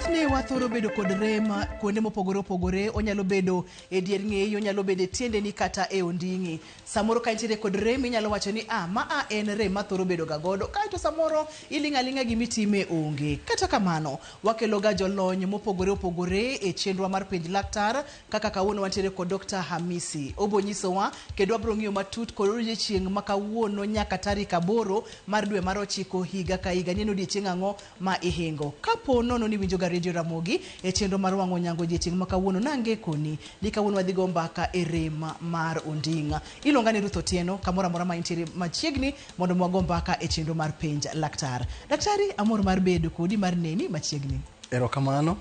Thothne wathoro bedo kod rem kuonde mopogore opogore, onyalo bedo e dier ng'eyi, onyalo bedo e tiendeni kata e onding'i. Samoro ka intiere kod rem inyalo wacho ni ma en rem mathoro bedo ga godo, kaeto samoro iling' aling'a gimitime onge. Kata kamano, wakelo ga jolony mopogore opogore e chenrowa mar penj laktar, kaka kawuono wantiere kod Dr. Hamisi. Obo nyisowa kendo wabro ng'iyo matut kod odiochieng' ma kawuono nyaka tarik 8 mar dwe mar 9 higa ka higa. Ni en odiochieng' ang'o ma ihingo. Kapo nono ni winjo ga Radio Ramogi e chenro mar wang'o nyango odiochieng' ma kawuono, nange koni ni kawuono wadhi go mbaka e rem mar onding'a. Iluonga ni Ruth Otieno, kamoro amora ma intiere machiegni mondo mwago mbaka e chenro mar penj laktar. Daktari, amor mar bedo kodi mar neni machiegni. Erokamano.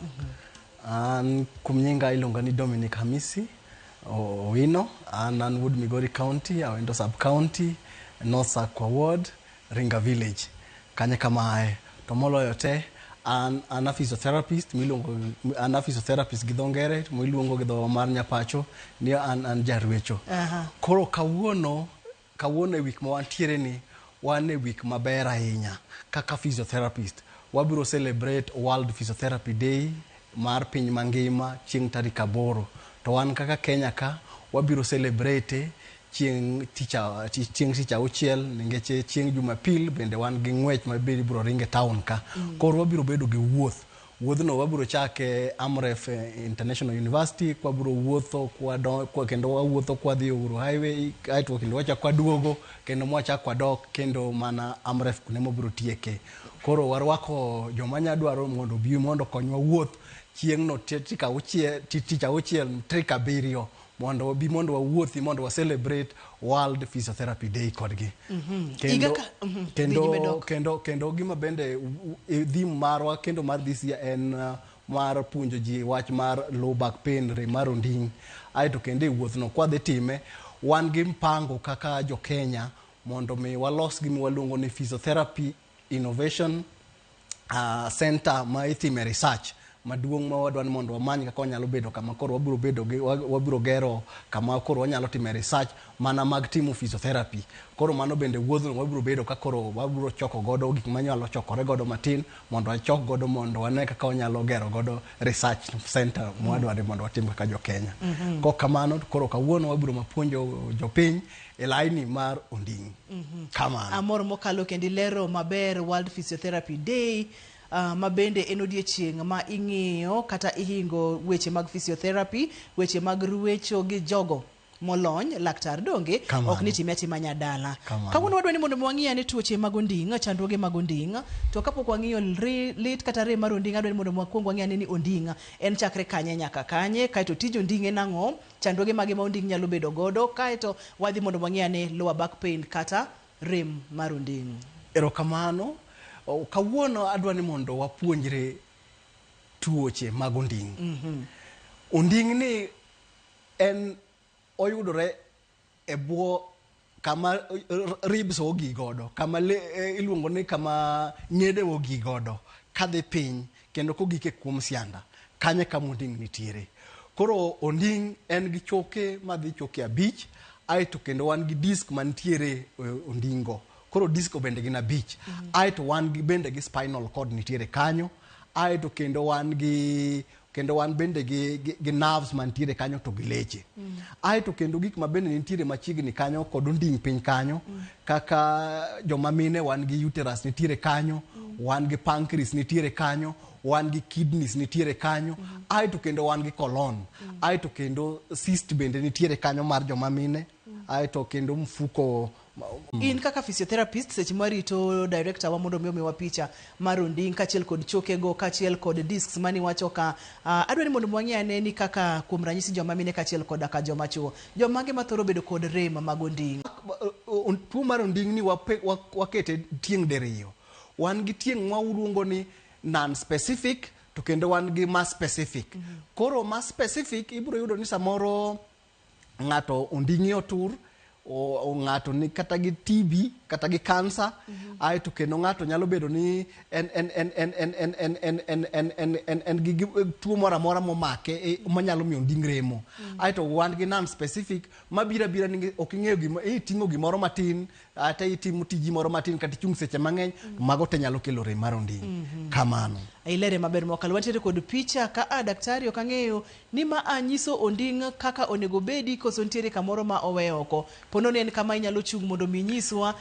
An kuom nyinga iluonga ni Dominic Hamisi Owino. An Wood Migori County, Awendo Sub County, North Sakwa Ward, Ringa Village. Kanye kamae. To moloyo te, an a physiotherapist, an a physiotherapist gi dho ngere, miluongo gi dho mar nyapacho ni an jarwecho. Koro kawuono e week ma wantiere ni, wan e week maber ahinya kaka physiotherapist. Wabiro celebrate World Physiotherapy Day mar piny mangima chieng' tarik 8. To wan kaka Kenya ka wabiro celebrate chieng' tich auchiel, nikech chieng' Jumapil bende wan gi ng'wech ma biro ringe town ka. Koro wabiro bedo gi wuodhno wabiro chake Amref International University, wabiro wuotho kendo wawuotho kwadhi Uhuru Highway, aito kendo wachak waduogo kendo mwachak wadok kendo mana Amref kune mobiro tieke. Koro warwako joma nyadwaro mondo bi mondo konywa wuoth chieng'no tich auchiel tarik 7 mondo bi mondo wawuothi mondo wa celebrate World Physiotherapy Day kodgi. Kendo gima bende theme marwa kendo mar this year en mar puonjo ji wach mar low back pain, rem mar onding'. Aito kendo wuothno kwadhi time wan gi mpango kaka jo Kenya mondo mi walos gima waluongo ni Physiotherapy Innovation Center ma itime research maduong' ma wadwani mondo wamany kaka wanyalo bedo kama koro wabiro gero kama koro wanyalo time research mana mag timo physiotherapy. Koro mano bende wuodhno wabiro bedo ka koro wabiro choko godo gik manyalo chokore godo matin mondo wachok godo mondo wane kaka wanyalo gero godo research center mwadwani mondo watim kaka jo Kenya. Kok kamano koro kawuono wabiro mapuonjo jopiny e laini mar onding'. Kamano. Amor mokalo kendi lero maber World Physiotherapy Day. Ma bende en odiochieng' ma ing'iyo kata ihingo weche mag physiotherapy, weche mag ruecho gi jogo molony, laktar donge ok ni time atima nyadala. Kawuono wadwani mondo wang'iya ne tuoche mag onding', chandruoge mag onding', to kapok wang'iyo lit kata rem mar onding', adwani mondo wakwong wang'iya ni onding' en chakre kanye nyaka kanye, kaeto tij onding' en ang'o, chandruoge mage ma onding' nyalo bedo godo, kaeto wadhi mondo wang'iya ne lower back pain kata rem mar onding'. Erokamano. Kawuono adwani mondo wapuonjre tuoche mag onding'. Onding' ni en oyudore e bwo kama ribs ogi godo, kama iluongo ni kama ng'ede ogi godo kadhi piny kendo kogike kuom sianda kanye kama onding' nitiere. Koro onding' en gi choke madhi choke 5, aito kendo wan gi disk mantiere onding'go. Koro disco bende gin 5. Aito wan gi bende gi spinal cord nitiere kanyo. Aito kendo wan bende gi nerves mantiere kanyo to gi leche. Aito kendo gik ma bende nitiere machiegni kanyo kod onding' piny kanyo, kaka joma mine wan gi uterus nitiere kanyo, wan gi pancreas nitiere kanyo, wan gi kidneys nitiere kanyo, aito kendo wan gi colon, aito kendo cyst bende nitiere kanyo mar joma mine, aito kendo mfuko. In kaka physiotherapist seche marito director wa mondo miwa picha mar onding' kachiel kod chokego kachiel kod discs mani wacho ka adwani mondo mwang'iane ni kaka kuom ranyisi joma mine kachiel kod ka joma chuo, jomage mathoro bedo kod rem mag onding'. Tuo mar onding' ni wakete tieng' diriyo. Wan gi tieng' ma waluongo ni non specific to kendo wan gi mass specific. Koro mass specific ibiro yudo ni samoro ng'ato onding'e otur, o ng'ato ni kata gi TB kata gi cancer, ai to kendo ng'ato nyalo bedo ni en gi tuo moro amora momake manyalo miyo onding remo. Ai to wan gi non specific mabira ni ok ing'eyo gima iting'o gimoro matin ata itimo tiji moro matin kata chung seche mang'eny mago te nyalo kelo rem mar onding. Kamano. Ilere maber mokalo wantiere kod picha ka daktari ok ang'eyo ni ma anyiso onding kaka onego bedi koso ntiere kamoro ma owe oko. Pono ne en kama inyalo chung mondo mi nyiswa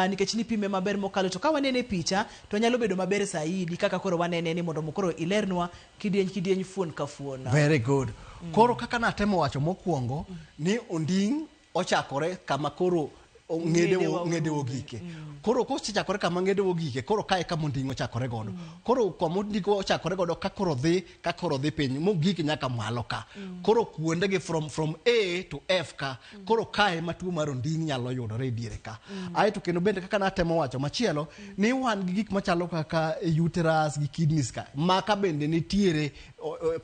nikech ni pime maber mokalo to ka wanene picha to nyalo bedo maber saidi kaka koro wanene ni mondo mokoro ilernwa kidieny fuon ka fuon. Very good. Koro kaka natemo wacho mokwongo ni onding ochakore kama koro ng'ede ogike. Koro kosechakore kama ng'ede ogike, koro kae kama onding ochakore godo. Koro kama onding ochakore godo ka koro dhi piny mogik nyaka malo ka. Koro kuonde gi from A to F ka. Koro kae ma tuo mar onding nyalo yudore diere ka. Ai to kendo bende kaka natemo wacho machielo ni wan gi gik machalo kaka uterus gi kidneys ka. Maka bende nitiere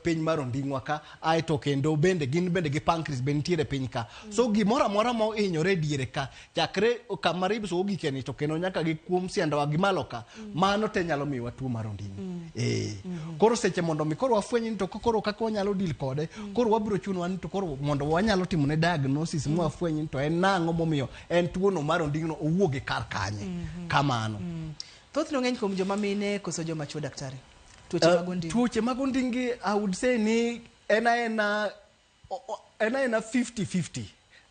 piny mar ondingwa ka. Ai to kendo bende gin bende gi pancreas bende nitiere piny ka. So gimoro amora ma inyore diere ka chakre kama ribs ogike ni to kendo nyaka gi kuom siandawa gi malo ka mano te nyalo miwa tuo mar onding. Koro seche mondo mi koro wafwenyi ni to koro kaka wanyalo deal kode koro wabiro chuno ni to koro mondo wanyalo timo ne diagnosis mo wafwenyi to en nang'o momiyo en tuo no mar onding no owuoge kar kanye. Kamano. Thoth no ng'eny kuom joma mine koso joma chuo daktari. Tuoche mag onding I would say ni ena 50-50.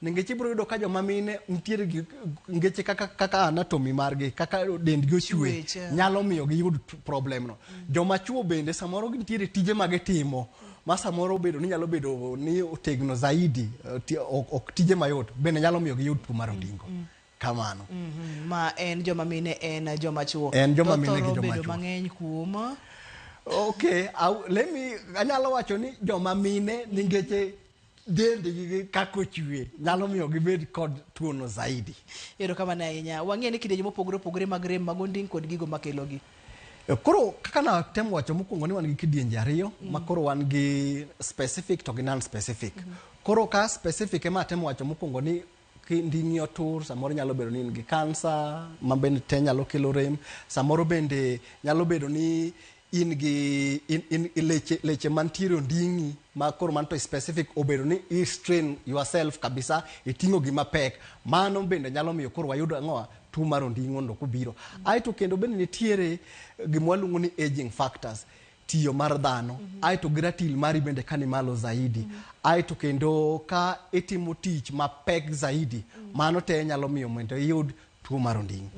Ningeche biro yudo ka joma mine nitiere ngeche kaka anatomy margi kaka dendgi ochwe nyalo miyo giyud problem no. Joma chuo bende samoro nitiere tije mag timo ma samoro bedo ni nyalo bedo ni otegno zaidi ok tije mayot bende nyalo miyo giyud tuo mar ondingo. Kamano. Ma en joma mine en joma chuo. En joma mine gi joma chuo. Mang'eny kuom Okay, anyalo wacho ni joma mine ningeche dendgi kako chwe nyalo miyo gibed kod tuo no zaidi. Ero kama na ahinya wang'e ni kidienje mopogore mag rem mag onding kod gigo makelogi. Koro kaka na temo wacho mokwongo ni wan gi kidienje ariyo ma koro wan gi specific to gi non specific. Koro ka specific ema temo wacho mokwongo ni nding'i otur samoro nyalo bedo ni in gi kansa ma bende te nyalo kelo rem. Samoro bende nyalo bedo ni in gi leche mantiere onding'i ma koro man to specific obedo ni i strain yourself kabisa iting'o gima pek mano bende nyalo miyo koro wayudo ang'owa tuo mar onding'o ndo kubiro. Ai to kendo bende nitiere gima waluongo ni aging factors tiyo mar dhano. Ai to gratil mari bende kani malo zaidi. Ai to kendo ka itimo tich mapek zaidi mano te nyalo miyo mondo iyud tuo mar onding'.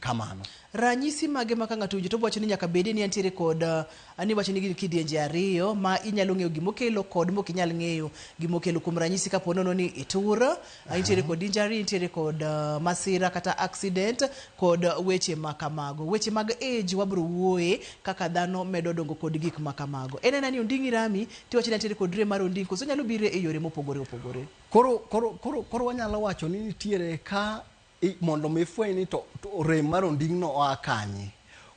Kamano. Ranyisi mage ma ka ng'ato to wacho ni nyaka bedi ni antiere kod ani wacho ni kidienje ariyo ma inyalo ng'eyo gimokelo kod mok inyal ng'eyo gimokelo. Kuom ranyisi ka ponono ni itur intiere kod injury intiere kod masira kata accident kod weche makamago. Weche mag age wabro wuoye kaka dhano medo dongo kod gik makamago. En ni onding'i rami ti wacho ni antiere kod rem mar onding' koso nyalo bire e yore mopogore opogore. Koro wanyalo wacho ni nitiere ka mondo mifweny ni to rem mar onding' no oa kanye.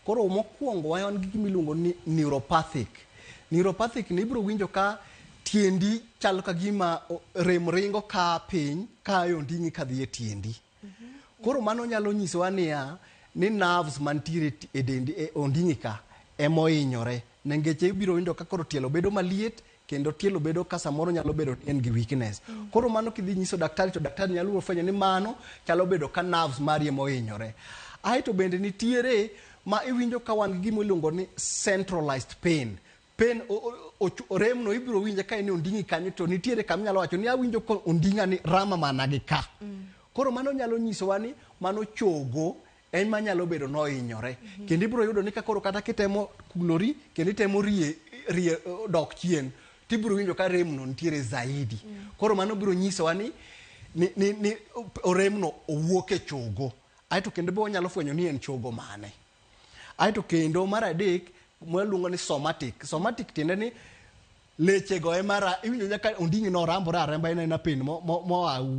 Koro mokwongo wan gi gimiluongo ni neuropathic ni ibiro winjo ka tiendi chalo ka gima rem ringo ka piny ka onding'i kadhi e tiendi. Koro mano nyalo nyisowa ni nerves mantiere e dendi e onding'i ka emohinyore nengeche ibiro winjo ka koro tielo bedo maliet kendo tielo bedo ka samoro nyalo bedo en gi weakness. Koro mano kidhi nyiso daktari to daktari nyalo fwenyo ni mano chalo bedo ka nerves mari emohinyore. Ai to bende nitiere ma iwinjo ka wan gi gima iluongo ni centralized pain. Rem no ibiro winjo ka en onding'i kanyo to nitiere kama nyalo wacho ni awinjo ko onding'a ni rama mana gi ka. Koro mano nyalo nyisowa ni mano chogo en ma nyalo bedo nohinyore. Kendo ibiro yudo ni ka koro kata kitemo kulori kendo itemo rie dok chien tibiro winjo ka rem no nitiere zaidi. Koro mano biro nyisowa ni rem no owuok e chogo. Ai to kendo be wanyalo fwenyo ni en chogo mane. Ai to kendo mar adek mwaluongo ni somatic tiende ni leche go emara iwinjo nyaka onding'i no rambore aramba ina pin mo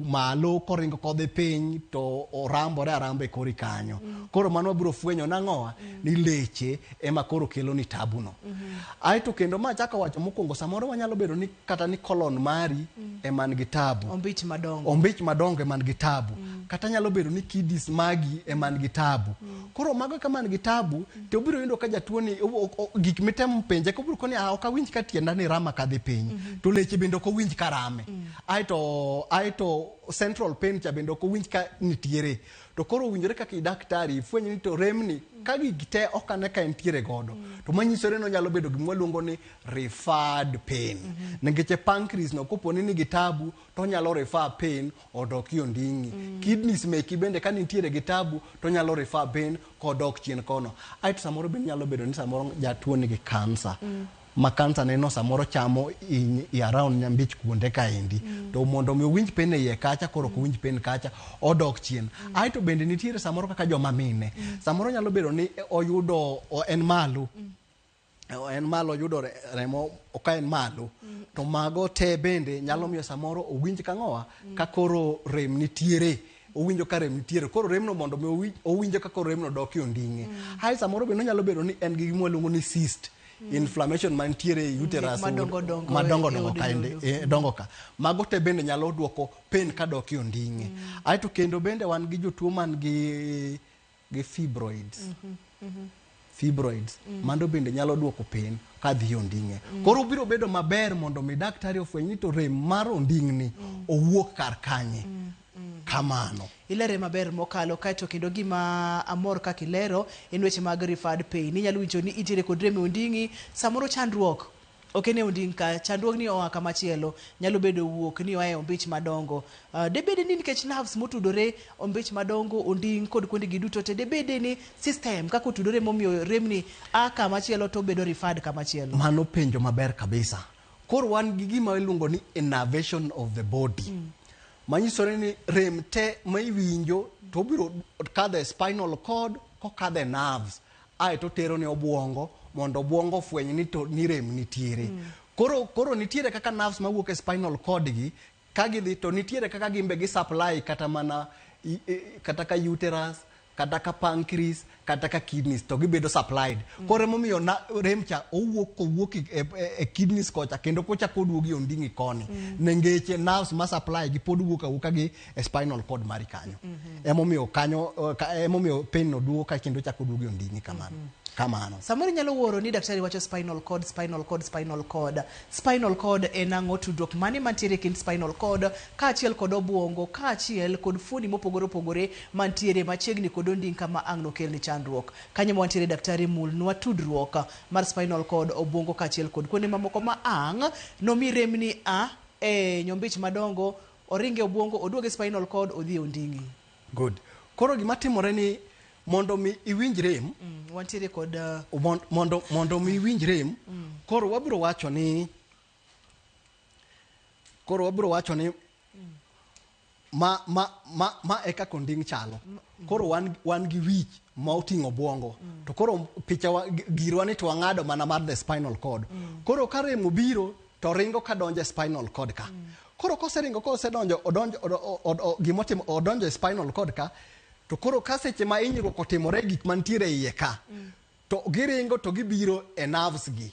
malo koringo kodhi piny to orambore aramba e kori kanyo. Koro mano biro fwenyo nang'owa ni leche ema koro kelo ni tabu no. Ai to kendo ma chaka wacho mokwongo samoro wanyalo bedo ni kata ni colon mari eman gi tabu. Ombich madongo eman gi tabu. kata nyalo bedo ni kidis magi e man gi tabu. Koro mago ka man gi tabu to biro yudo ka jatuo ni gik mitemo penje ko biro koni ok awinj ka tienda ni rama kadhi piny to leche bende ok owinj ka rame. Aito central pain cha bende ok owinj ka nitiere. To koro winjore kaka daktari fwenyo ni to remni ka gite ok ane ka entiere godo to manyisore no nyalo bedo gima luongo ni referred pain. Nikech pancreas no koponi ni gitabu to nyalo refer pain odok yondingi. Kidneys meki bende ka nitiere gitabu to nyalo refer pain kodok chien kono. Aito samoro bende nyalo bedo ni samoro jatuo nigi cancer. Ma kansa neno samoro chamo i around nyambich kuonde kaendi to mondo mi winj pene iye kacha koro ko winj pen kacha odok chien. Aito bende nitiere samoro kaka joma mine samoro nyalo bedo ni oyudo en malo oyudo remo oka en malo to mago te bende nyalo miyo samoro owinj kang'owa ka koro rem nitiere owinjo ka rem nitiere koro remno mondo mi owinjo ka koro remno dok yondinge. Hai samoro bende nyalo bedo ni en gi gima luongo ni cyst inflammation mantiere uterus madongo kaende dongo ka mago te bende nyalo duoko pain ka dok yondinge. Aito kendo bende wan gi jotuo man gi fibroids mando bende nyalo duoko pain ka dhi yondinge. Koro biro bedo maber mondo mi daktari ofweny ni to rem mar ondingni owuok kar kanye. Kamano ilere maber mokalo kaito kendo gima amor kaka ilero en weche mag referred pain. Inyalo winjo ni itiere kod rem e ondingi samoro chandruok ok ne onding ka chandruok ni oa kama chielo nyalo bedo wuok ni oae ombich madongo debede ni nikech nerves motudore ombich madongo onding kod kuonde giduto te debede ni system kako otudore momiyo remni kama chielo to bedo referred kama chielo. Mano penjo maber kabisa. Koro wan gi gima iluongo ni innervation of the body. Manyisore ni rem te ma iwinjo to biro kadhe spinal cord kokadhe nerves aito tero ne obwongo mondo obwongo fweny ni to ni rem nitiere. Koro nitiere kaka nerves mawuok e spinal cord gi ka gidhi to nitiere kaka gimbe gi supply kata mana kata ka uterus kata ka pancreas kata ka kidneys to gibedo supplied. Koro emomiyo rem cha owuok e kidneys kocha kendo kocha koduogi ondingi koni nengeche nerves ma supply gi pod wuok awuoka gi e spinal cord mari kanyo. Emomiyo pain no duogo ka kendo chako duogi ondingi kamano. Samoro nyalo wuoro ni daktari wacho spinal cord. Spinal cord en ang'o tudruok mane mantiere kind spinal cord kaachiel kod obwongo kaachiel kod fuoni mopogore opogore mantiere machiegni kod onding kama ang' nokel ni chandruok. Kanyo mantiere daktari mulnwa tudruok mar spinal cord obwongo kaachiel kod kuonde mamoko ma ang' nomi remni nyombich madongo oringe obwongo oduoge spinal cord odhi ondingi. Good. Koro gima timore ni mondo mi iwinj rem wantiere kod mondo mi iwinj rem koro wabiro wacho ni ma eka konding chalo. Koro wan gi wich ma oting'o obwongo to koro picha girwa ni to wang'ado mana mar the spinal cord. Koro ka rem obiro to ringo ka donjo e spinal cord ka. Koro koseringo odonjo e spinal cord ka to koro ka seche ma hinyruok otimore gik mantiere iye ka to giringo to gibiro e nerves gi.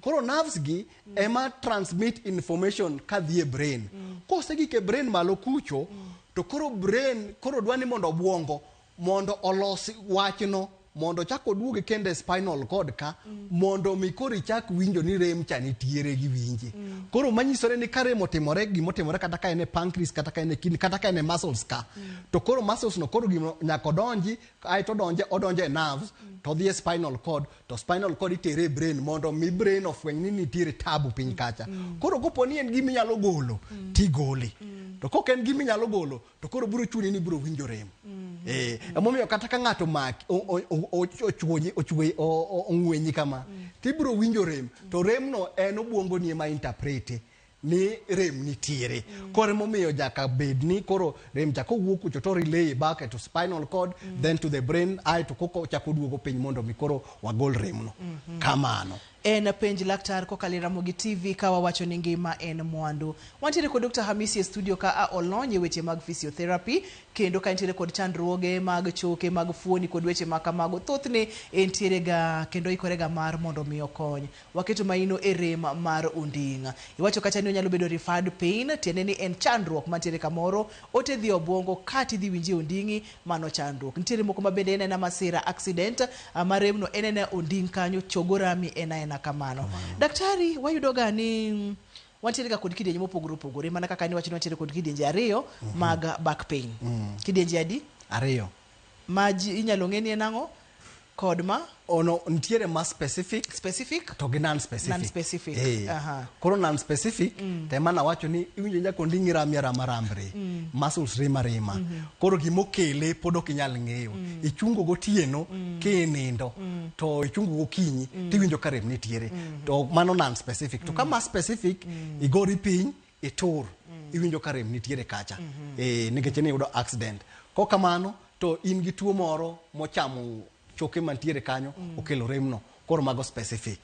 Koro nerves gi ema transmit information ka dhi e brain. Kosegik e brain malo kucho to koro brain dwani mondo obwongo mondo olosi wachno mondo chak oduoge kende spinal cord ka mondo mi koro ichak winjo ni rem cha nitiere gi winje. Koro manyisore ni ka rem otimore gimotimore kata ka ene pancreas kata ka ene kidney kata ka ene muscles ka to koro muscles no koro gimo nyaka odonji aito odonje e nerves to dhi e spinal cord to spinal cord itere e brain mondo mi brain ofweny ni nitiere tabu piny kacha. Koro koponi en gimi nyalo golo tigole to kok en gimi nyalo golo to koro biro chuni ni biro winjo rem. Emomiyo kata ka ng'ato maki ong'wenyi kama tibiro winjo rem to rem no en obwongo ni ema interprete ni rem nitiere. Koro emomiyo jaka bed ni koro rem chako wuok kucho to relay back to spinal cord then to the brain to koko chako duogo piny mondo mi koro wagol rem no. Kamano. En penj laktar kokalo Ramogi TV kawa wacho ni ngima en mwandu. Wantiere kod Dr. Hamisi e studio ka a olonye weche mag physiotherapy kendo ka entiere kod chandruoge mag choke mag fuoni kod weche makamago thothne entiere ga kendo ikore ga mar mondo mi okony. Waketo maino e rem mar onding. Iwacho kata ni onyalo bedo referred pain tiende ni en chandruok mantiere kamoro ote dhi obwongo kati dhi winje ondingi mano chandruok. Nitiere moko mabende en masira accident maremno en onding kanyo chogorami en kamano. Daktari wayudo ga ni wantiere ga kod kidienje mopogore opogore mana kaka ni wachino wantiere kod kidienje ariyo mag back pain. Kidienje adi? Ariyo. Maji inyalo ng'eni enang'o kod ma ono ntiere ma specific to gi non specific koro non specific te mana wacho ni iwinjo nyako ndingi ramiera marambre muscles rima koro gimokele pod ok inyal ng'eyo ichungo gotieno kinindo to ichungo gokinyi tiwinjo ka rem nitiere to mano non specific to kama specific igori piny itur iwinjo ka rem nitiere kacha nikech ni yudo accident ko kamano to in gi tuo moro mochamo choke mantiere kanyo okelo remno koro mago specific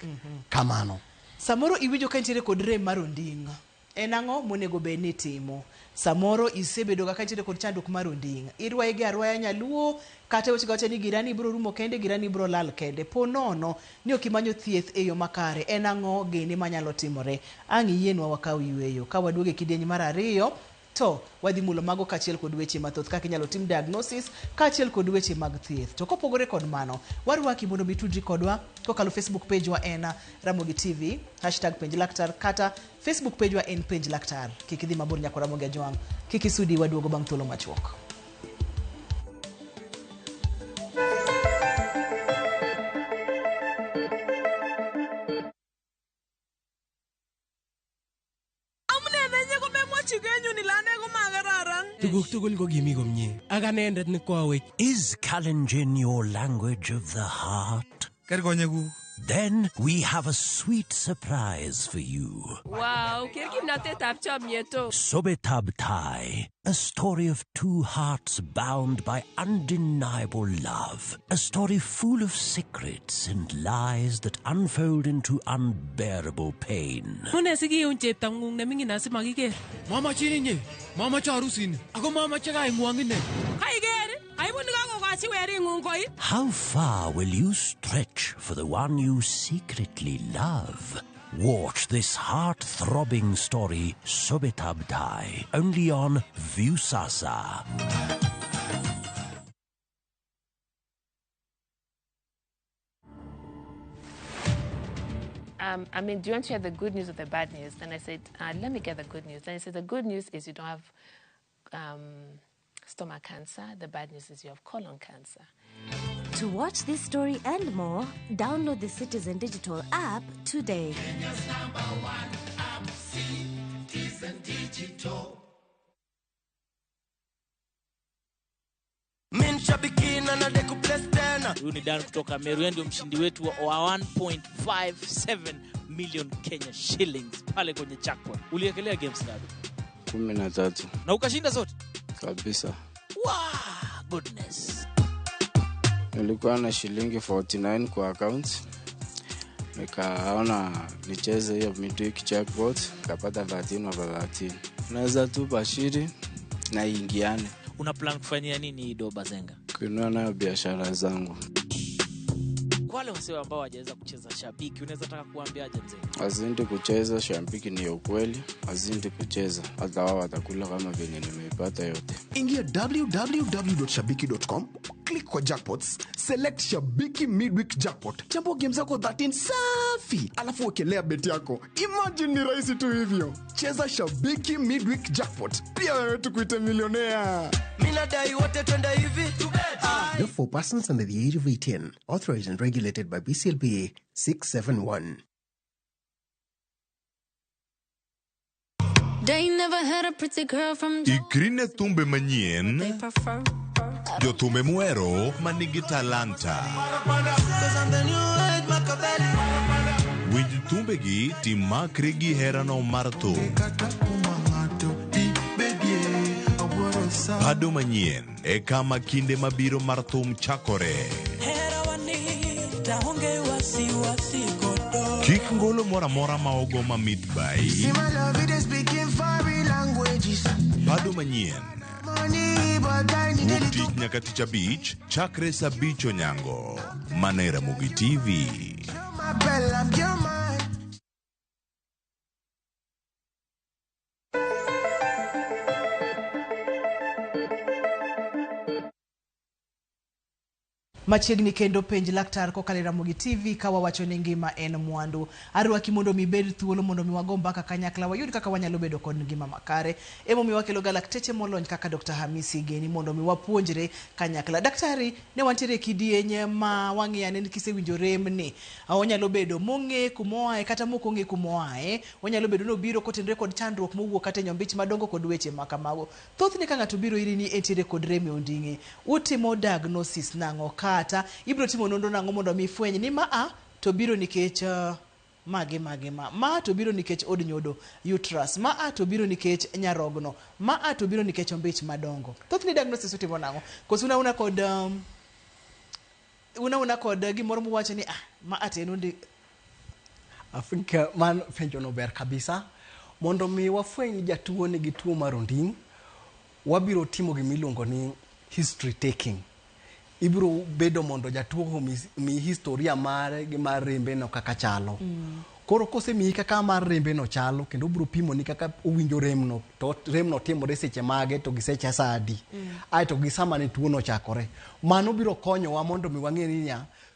kamano. Samoro iwinjo ka nitiere kod rem mar onding. En ang'o monego bed ni timo? Samoro isebedo ka nitiere kod chandruok mar onding. Irwaye gi arwaya nyaluo kata weche gacha ni girani biro rumo kende girani biro lal kende. Po nono ni ok imanyo thieth e yo makare. En ang'o gini manyalo timore? Ang' yienwa wakaw yweyo. Ka waduoge kidieny mar ariyo to wadhi mulo mago kachiel kod weche mathoth kaka inyalo tim diagnosis kachiel kod weche mag thieth. To kopogore kod mano, warwaki mondo bitudri kodwa kokalo Facebook page wa en Ramogi TV #penjlaktar kata Facebook page wa en penj laktar. Kik idhi mabor nyaka Ramogi Ajwang'. Kik isudi waduogo bang' thuolo machuok. Is Kalenjin your language of the heart? Then we have a sweet surprise for you. Wow, Sobetab Thai, a story of two hearts bound by undeniable love. A story full of secrets and lies that unfold into unbearable pain. Mama chini mama charusin. Ako mama chaga ingwangine. How far will you stretch for the one you secretly love? Watch this heart-throbbing story, Sobetab Thai, only on Viusasa. Do you want to hear the good news or the bad news? Then I said, let me get the good news. Then I said, the good news is you don't have stomach cancer. The bad news is you have colon cancer. To watch this story and more, download the Citizen Digital app today. Kenya's #1 app, Citizen Digital. Huyu ni Dan kutoka Meru, ndio mshindi wetu wa 1.57 million Kenya shillings pale kwenye jackpot. Uliekelea games ngapi? 13. Na ukashinda zote? Kabisa. Wow, goodness. Nilikuwa na shilingi 49 kwa account. Nikaona nicheze hiyo midweek jackpot, kapata 13/13. Naweza tu bashiri na ingiane. Una plan kufanyia nini do Bazenga? Kuinua nayo biashara zangu. Kwa wale wasio ambao hawajaweza kucheza shabiki, unaweza taka kuambiaje mzee? Azindi kucheza shabiki ni ukweli, azindi kucheza hata wao watakula kama venye nimeipata yote. Ingia www.shabiki.com, click kwa jackpots, select Shabiki midweek jackpot. Chambua game zako 13 safi, alafu wekelea beti yako. Imagine ni rahisi tu hivyo. Cheza Shabiki midweek jackpot. Pia wewe tukuite milionea. Mina dai wote twenda hivi. Not for persons under the age of 18. Authorized and regulated by BCLPA 671. They never had a pretty girl from Ikrine tumbe manyien. Jo tumbe muero manigi talanta. Winj tumbe gi timakre gi herano mar thum. Pado manyien e kama kinde mabiro mar thum chakore. Kik ngolo mora mora ma ogo mamit bai. See my love, it is speaking foreign languages. Bado manyien. Money, but I need Wuok tich nyaka tich abich, chakre saa 5 onyango. Mana Ramogi TV. my bell, I'm your mind. Machiegni kendo penj laktar kokalo Ramogi TV ka wawacho ni ngima en mwandu. Arwaki mondo mi bed thuolo mondo mi wago mbaka kanyakla wayud kaka wanyalo bedo kod ngima makare. Emo mi wakelo ga lakteche molony kaka Dr. Hamisi Geni mondo mi wapuonjre kanyakla. Daktari, ne wantiere kidienye ma wang'iya ne kisewinjo rem ni. Onyalo bedo mong'e kumoae kata mokong'e kumoae. Onyalo bedo no biro kotenre kod chandruok mowuok kata nyombich madongo kod weche makamago. Thothne ka ng'ato biro iri ni entiere kod rem e onding'e. Utimo diagnosis nang'o kata ibro timo nonro nang'o mondo mi fweny ni ma to biro nikech ma to biro nikech od nyodo uterus, ma to biro nikech nyarogno, ma to biro nikech ombich madongo. Thothne diagnosis utimo nang'o? Koso una kod gimoro muwacho ni ma to en ondi. Afrika man fenjo no ber kabisa mondo mi wafweny jatuo nigi tuo mar onding', wabiro timo gimiluongo ni history taking. Ibiro bedo mondo jatuo mi historia mare gi mar rembe no kaka chalo. Koro kose mi kaka mar rembe no chalo kendo biro pimo ni kaka owinjo remno, to remno timore seche mage to gi seche sadi. Ai to gi sama ne tuo no chakore. Mano biro konyowa mondo mi wang'e ni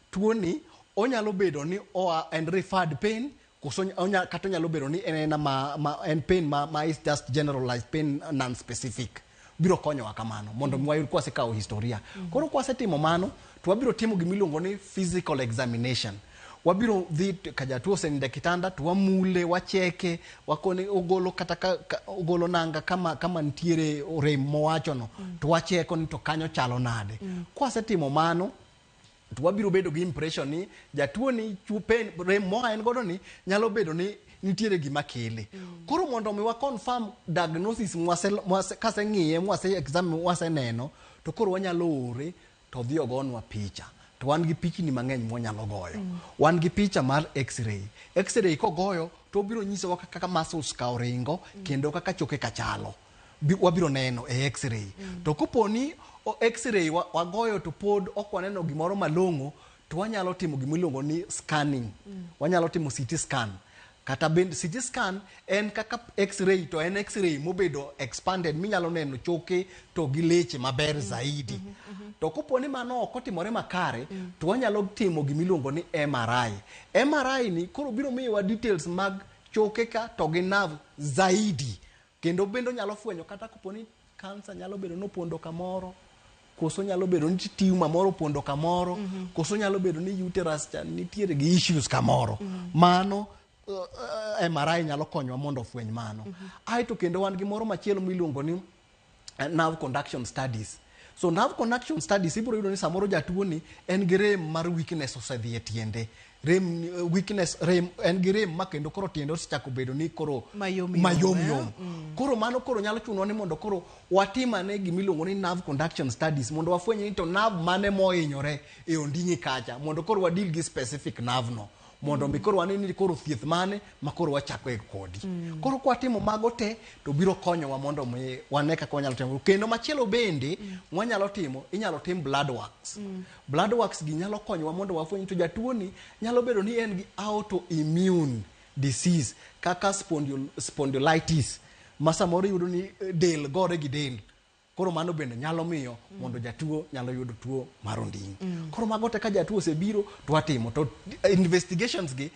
tuo ni onyalo bedo ni en referred pain, koso kata onyalo bedo ni en pain ma is just generalized pain, non specific. Biro konyowa kamano mondo wayud kwase kawo historia. Koro kwase timo mano to wabiro timo gimiluongo ni physical examination. Wabiro dhi ka jatuo seninde kitanda to wamule, wacheke, wakone ogolo kata ogolo nanga kama ntiere rem mowacho no to wacheko ni to kanyo chalo nade. Kwase timo mano to wabiro bedo gi impression ni jatuo ni chupen rem moa en godo ni nyalo bedo ni nitiere gima kele. Koro mondo mi wa confirm diagnosis kase ng'iye mwase examine wase neno to koro wanyalo ore to dhi ogonwa picha. To wan gi pichni mang'eny mwanyalo goyo. Wan gi picha mar x-ray. X-ray kogoyo to biro nyisowa kaka muscles ka oringo kendo kaka choke ka chalo. Wabiro neno e x-ray. To koponi x-ray wagoyo to pod ok waneno gimoro malong'o to wanyalo timo gimiluongo ni scanning. Wanyalo timo CT scan. Kata bend CT scan en kaka x-ray to en x-ray mobedo expanded minyalo neno choke to gi leche maber zaidi. To koponi mano ok otimore makare to wanyalo timo gimiluongo ni MRI. MRI ni koro biro miyowa details mag choke ka to gi nerve zaidi. Kendo bendo nyalo fwenyo kata koponi cancer nyalo bedo nopondo kamoro, koso nyalo bedo ni tumor moro pondo kamoro, koso nyalo bedo ni uterus nitiere gi issues kamoro. Mano MRI nyalo konyowa mondo fweny mano. Ai to kendo wan gi moro machielo miluongo ni nerve conduction studies. So nerve conduction studies ibiro yudo ni samoro jatuo ni en gi rem mar weakness osedhi e tiende. Weakness rem en gi rem ma kendo koro tiende osechako bedo ni koro mayom. Koro mano koro nyalo chuno ni mondo koro watimane gimiluongo ni nerve conduction studies mondo wafwenye ni to nerve mane mohinyore e onding'e kacha mondo koro wadil gi specific nerve no. Mondo mi koro waneni ni koro thieth mane ma koro wachako e kodi. Koro kwa timo mago te to biro konyowa mondo mi wane kaka wanyalo timo. Kendo machielo bende wanyalo timo, inyalo tim blood works. Blood works gi nyalo konyowa mondo wafwenye to jatuo ni nyalo bedo ni en gi autoimmune disease kaka spondylitis. Masamoro yudo ni del gore gi del. Koro mano bende nyalo miyo mondo jatuo nyalo yudo tuo mar onding'. Koro mago te ka jatuo osebiro to watimo to investigations gi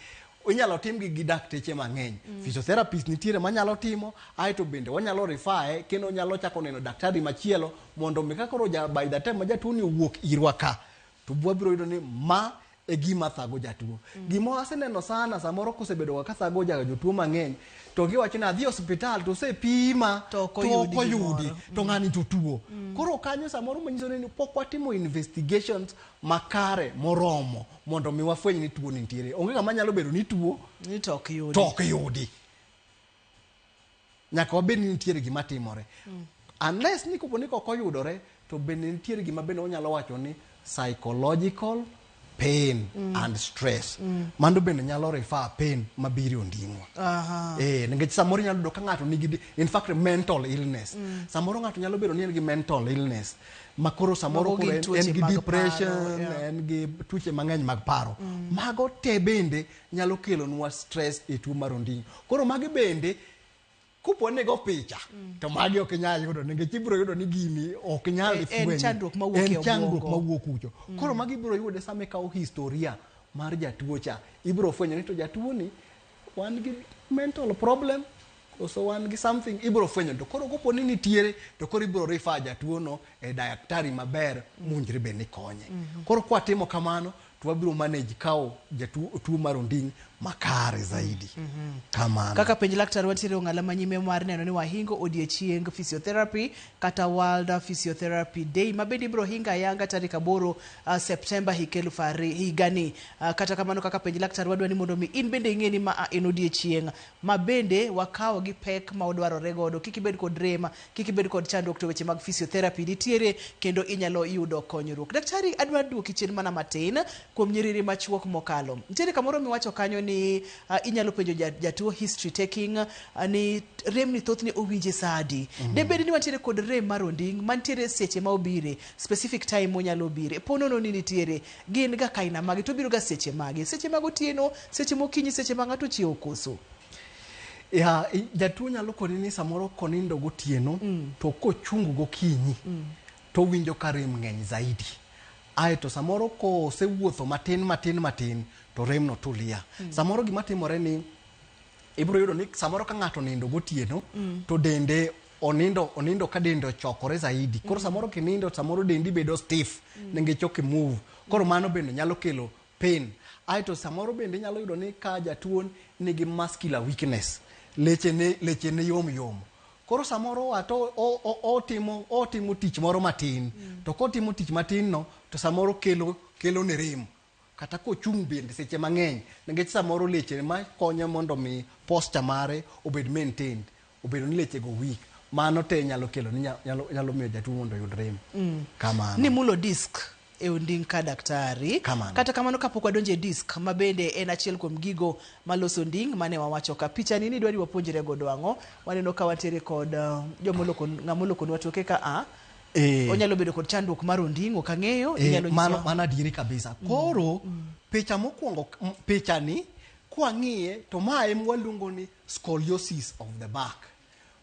inyalo tim gi dakteche mang'eny. Physiotherapist nitiere manyalo timo, ai to bende wanyalo refer kendo nyalo chako neno daktari machielo mondo mi ka koro by the time jatuo ni owuok irwa ka to wabiro yudo ni ma e gima thago jatuo. Gima aseneno sana samoro kosebedo ka thago jatuo mang'eny to giwacho ni adhi hospital to sepima to oyudi to ng'ani to tuo. Koro kanyo samoro manyiso ni pok watimo investigations makare moromo mondo mi wafweny ni tuo nitiere. Onge kama nyalo bedo ni tuo ni to ok yudi. Nyaka wabed ni nitiere gima timore. Unless ni koponi ok oyudore to bende nitiere gima bende onyalo wacho ni psychological pain and stress. Mando bende nyalo refer pain mabiro ondingwa. Nikech samoro nyalo do ka ng'ato nigi in fact mental illness. Samoro ng'ato nyalo bedo ni en gi mental illness. Makoro samoro en gi depression, en gi tuoche mang'eny mag paro. Mago te bende nyalo kelo nwa stress e tuo mar onding. Koro magi bende kupo nego picha to magi ok nyal yudo nikech ibiro yudo ni gini ok nyal fwenyo. En chandruok mawuok kucho. Koro magi ibiro yude sama kawo historia mar jatuo cha. Ibiro fwenyo ni to jatuo ni wan gi mental problem so wan gi something ibiro fwenyo to koro kopo ni nitiere to koro ibiro refer jatuo no e daktari maber munjre be ni konye. Koro kwa timo kamano to wabiro manage kawo jatuo mar onding makare zaidi. Kamano. Kaka penj laktar watiere ong'ala manyime mar neno ni wahingo odiechieng physiotherapy kata World Physiotherapy Day mabende ibiro hinga yanga tarik 8 Septemba higani. Kata kamano kaka penj laktar wadwa ni mondo mi in bende ing'e ni ma en odiechieng mabende wakawo gi pek ma odwarore godo. Kik ibed kod rem, kik ibed kod chandruok to weche mag physiotherapy nitiere kendo inyalo yudo konyruok. Daktari adwa duoki chien mana matin kuom nyiriri machuok mokalo. Nitiere kamoro miwacho kanyo ni inyalo penjo jatuo history taking ni rem ni thothne owinje sadi. Debedi ni wantiere kod rem mar onding mantiere seche ma obire specific time monyalo bire. Ponono ni nitiere gin ga kaina magi to biro ga seche magi. Seche mag otieno, seche mokinyi, seche ma ng'ato chiewo koso. Jatuo nyalo koni ni samoro konindo gotieno to kochungu gokinyi to winjo ka rem ng'eny zaidi. Aeto samoro ko sewuotho matin to rem no tulia. Samoro gima timore ni ibiro yudo ni samoro ka ng'ato nindo gotieno to dende onindo ka dende ochokore zaidi. Koro samoro kinindo samoro dendi bedo stiff nikech ok move. Koro mano bende nyalo kelo pain. Aeto samoro bende nyalo yudo ni ka jatuo nigi muscular weakness, lechene yom. Koro samoro ato otimo tich moro matin. To kotimo tich matin no to samoro kelo ne rem. Kata kochung' bende seche mang'eny nikech samoro leche ma konyo mondo mi posture mare obed maintained, obedo ni leche go weak. Mano te nyalo kelo ni nyalo miyo jatuo mondo yud rem. Kamano. Ni mulo disk e onding ka daktari. Kata kamano kapok wadonje disk mabende en achiel kuom gigo maloso onding mane wawacho ka picha ni dwari wapuonjre godo ang'o. Waneno ka watiere kod ng'amoloko nwatoke ka onyalo bedo kod chandruok mar onding ok ang'eyo inyalo nyisa. Mano adieri kabisa. Koro picha mokwongo picha ni kwang'iye to mae mwaluongo ni scoliosis of the back.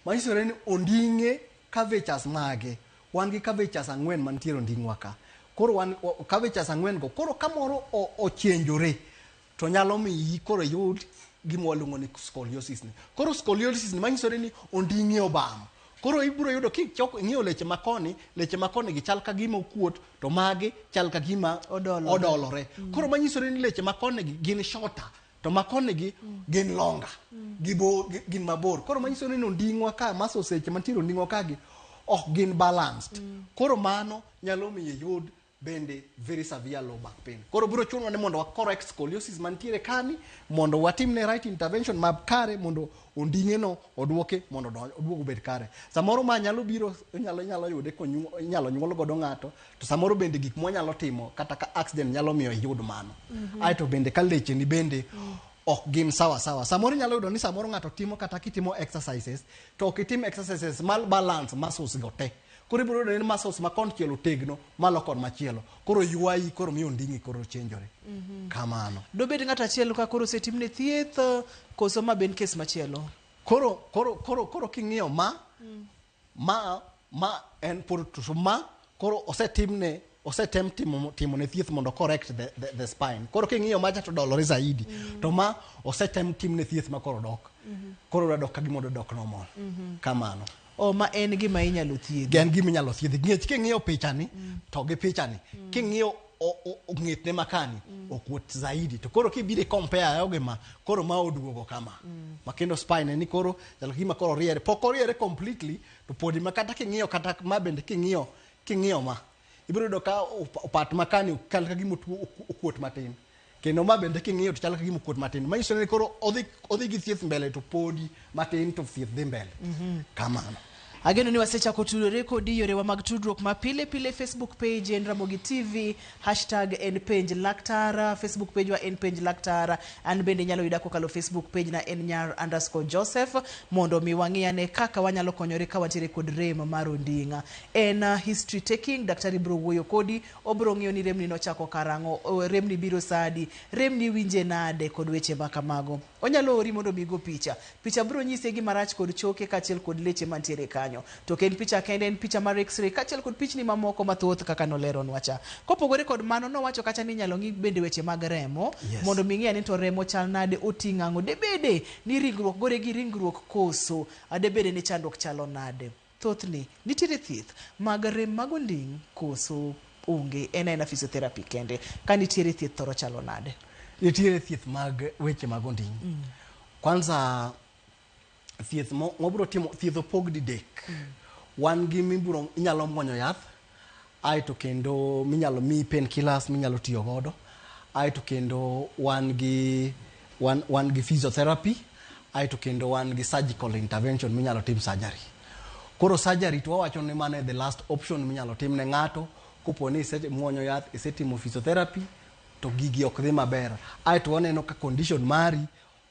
Manyisore ni onding'e curvatures mage. Wan gi curvatures 4 mantiere onding'wa ka. Koro wan curvatures 4 go. Koro kamoro ochenjore to nyalo miyi koro yud gima waluongo ni scoliosis ni. Koro scoliosis ni manyisore ni onding'e obam. Koro ibiro yudo ng'iyo leche makoni gi chal ka gima okuot to magi chal ka gima odolore. Koro manyisore ni leche makoni gi gin shorter to makoni gi gin longer, gin mabor. Koro manyisore ni onding'wa ka muscles seche mantiere onding'wa ka gi ok gin balanced. Koro mano nyalo miyo yud bende very severe low back pain. Koro biro chuno ni mondo wa correct scoliosis mantiere kani mondo watimne right intervention kare mondo onding'e no oduoke mondo oduogo bed kare. Samoro ma nyalo biro nyalo yude inyalo nyuol godo ng'ato to samoro bende gik mwanyalo timo kata ka accident nyalo miyo yud mano. Aeto bende ka leche ni bende ok gin sawa. Samoro nyalo yudo ni samoro ng'ato timo kata kitimo exercises to kitim exercises mal balance muscles go te. Koro ibiro yudo ni muscles ma konchielo tegno malo kod machielo. Koro ywayi koro miyo onding'i koro chenjore. Kamano. Dobed ng'ato achiel ka koro setimne thieth koso ma ben kes machielo. Koro king'iyo ma en koro osetem timo ne thieth mondo correct the spine. Koro king'iyo ma to dolore zaidi to ma osetem timne thieth ma koro dok. Koro dok ka gima dok normal. Kamano. Ma en gima inyalo thiedhi. En gima inyalo thiedhi. Ng'ech king'iyo pichani to gi pichani king'iyo ng'etne makani okuot zaidi to koro kibire compare yoge ma koro ma oduogo kama. Makendo spine ni koro jalo gima koro riere pok oriere completely to podi makata king'iyo kata ma bende king'iyo ma ibiro do ka opat makani kal ka gima okuot matin. Kendo ma bende king'iyo to chal ka gima okuot matin. Manyiso ni koro odhi gi thieth mbele to podi matin to thieth dhi mbele. Kamano. Ageno ni wasechako tudore kodi yorewa mag tudruok ma pile pile. Facebook page en Ramogi TV, hashtag en page Laktara, Facebook page wa en page Laktara. An bende nyalo yuda kokalo Facebook page na en Nyar_Joseph mondo mi wang'iyane kaka wanyalo konyore ka wantiere kod rem mar onding'a. En history taking, daktari bro wuoyo kodi, obro ng'iyo ni remni nochako karang'o, remni biro sadi, remni winje nade kod weche makamago. Onyalo ori mondo migo picha bro nyise gima rach kod choke kachiel kod leche mantiere kanyo. To ken picha kende, en picha mar x-ray kachiel kod pichni mamoko mathoth kaka nolero nwacha. Kopogore kod mano nowacho kacha ni nyalo ng'i bende weche mag remo, mondo ming'e ni to remo chal nade, oting'ang'o, debede ni ringruok gore gi ringruok koso, adebede ni chandruok chalo nade. Thothni nitiere thieth mag rem mag onding' koso onge, en physiotherapy kende. Ka nitiere thieth thoro chalo nade? Nitiere thieth mag weche mag onding'. Kwanza thieth mobro timo, thieth opog didek. Wan gi miburo inyalo mwonyo yath, aito kendo minyalo mi painkillers minyalo tiyo godo, aito kendo wan gi physiotherapy, aito kendo wan gi surgical intervention minyalo tim surgery. Koro surgery to wawacho ni mano the last option minyalo tim ne ng'ato kopo ni muonyo yath, isetimo physiotherapy to gigi ok dhi maber. Aito waneno ka condition mari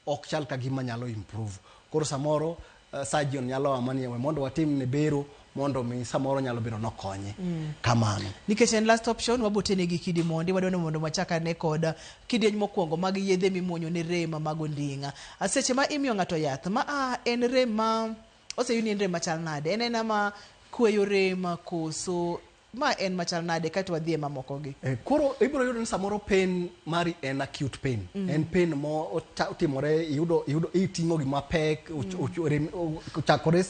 ok chal ka gima nyalo improve. Koro samoro surgeon nyalo amani we mondo watim ne bero mondo mi samoro nyalo biro nokonye. Kamano. Nikech en last option wabotene gi kidi mondi, wadwano mondo machaka ne kod kidieny mokwongo mag yedhe mimuonyo ne rem mag onding'a. Aseche ma imiyo ng'ato yath ma en rem ma oseyudi en rem machal nade, en ma kweyo rem koso ma en machal nade, kaito wadhie mamoko gi. Koro ibiro yudo ni samoro pain mari en acute pain. En pain mo otimore, yudo iting'o gima pek, chakore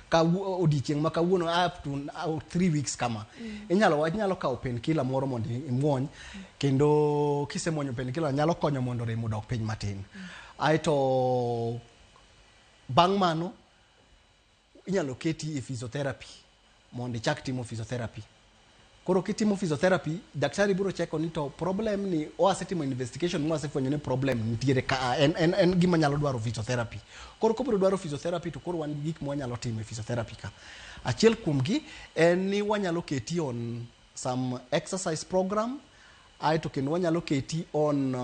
ka odiochieng' ma kawuono up to 3 weeks kama. Inyalo kawo painkiller moro mondo imuony, kendo kisemuonyo painkiller nyalo konyo mondo rem odok piny matin. Aito bang' mano inyalo keti e physiotherapy mondo ichak timo physiotherapy. Koro kitimo physiotherapy, daktari biro cheko ni to problem ni oasetimo investigation mo asefwenyo ni problem nitiere ka en gima nyalo dwaro physiotherapy. Koro kopro dwaro physiotherapy to koro wan gik mo nyalo timo e physiotherapy ka. Achiel kuom gi en ni wanyalo keti on some exercise program, aito kendo wanyalo keti on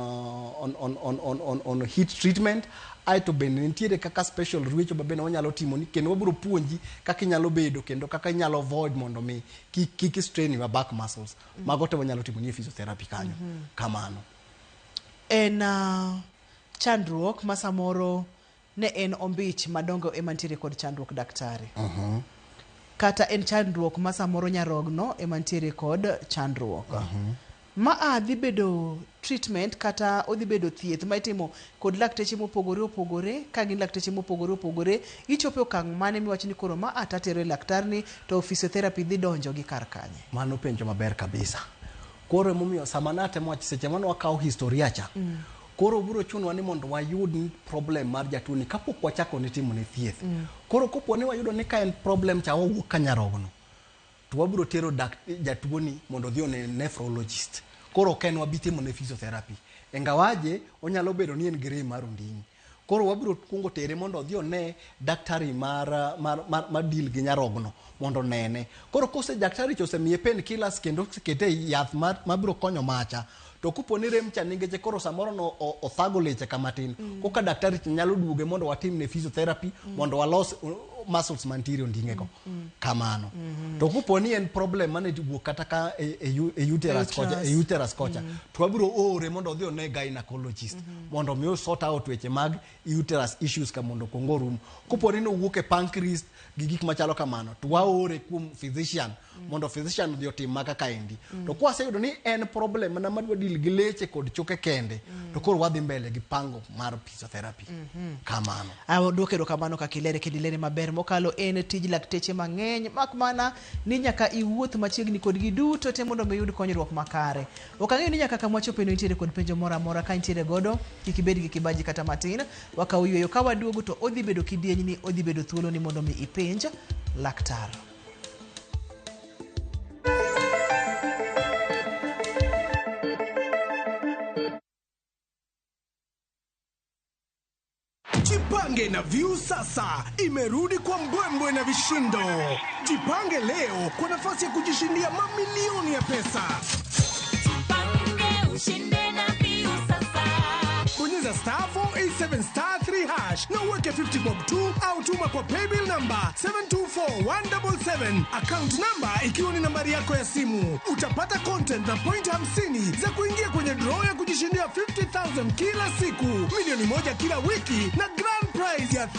heat treatment, aito bende nitiere kaka special rwecho bende wanyalo timo ni kendo wabiro puonji kaka inyalo bedo kendo kaka inyalo avoid mondo mi kik strain your back muscles. Mago te wanyalo timo ni physiotherapy kanyo. Kamano. En chandruok ma samoro ne en ombich madongo emantiere kod chandruok daktari. Kata en chandruok ma samoro nyarogno emantiere kod chandruok. Ma dhi bedo treatment kata odhi bedo thieth ma itimo kod lakteche mopogore opogore. Ka gin lakteche mopogore opogore, ichopo okang' mane miwacho ni koro ma atatero laktarni to physiotherapy dhi donjo gi kar kanye? Mano penjo maber kabisa. Koro emomiyo sama natemo seche mano wakawo historia cha. Koro biro chunwa ni mondo wayud problem mar jatuo ni kapok wachako ni timo ne thieth. Koro kopo ni wayudo ni ka en problem cha owuok ka nyarogno, to wabiro tero jatuo ni mondo dhi one nephrologist. Koro ken wabitimo ne physiotherapy. Engawaje onyalo bedo ni en gi rem mar onding'. Koro wabiro kungo tere mondo odhi one daktari mar deal gi nyarogno mondo nene. Koro kose daktari chose miye painkillers kendo kete yath mabiro konyo macha, to kupo ni rem cha ningeche koro samoro no othago leche kamatin, koka daktari nyalo duoge mondo watim ne physiotherapy mondo walos muscles mantiere onding'ego. Kamano. To kupo ni en problem mane wuok kata ka uterus kocha, to wabiro ore mondo odhi one gynecologist mondo mi sort out weche mag uterus issues ka mondo kongo rum. Kupo ni no wuok e pancreas gi gik machalo kamano, to waore kuom physician mondo physician odhi otim maka kaendi. To kwa sayudo ni en problem mana madwa deal gi leche kod choke kende, to koro wadhi mbele gi pango mar physiotherapy. Kamano. Duokero kamano kakilere kedilere maber mokalo en tij lakteche mang'eny, mak mana ni nyaka iwuoth machiegni kod gi duto te mondo miyud konyruok makare. Okang'eyo ni nyaka kamwachopo no nitiere kod penjo moro amora ka nitiere godo, kik ibed gi kibaji kata matin. Wakaw yweyo ka waduogo to odhi bedo kidieny ni odhi bedo thuolo ni mondo mi ipenj laktar. Jipange na View sasa imerudi kwa mbwembwe na vishindo. Jipange leo kwa nafasi ya kujishindia mamilioni ya pesa. Jipange ushinde na View sasa. Bonyeza *487*3# na uweke 50 bob tu au tuma kwa paybill number 724177, account number ikiwa ni nambari yako ya simu. Utapata content na point 50 za kuingia kwenye draw ya kujishindia 50,000 kila siku, milioni moja kila wiki na grand prize ya 3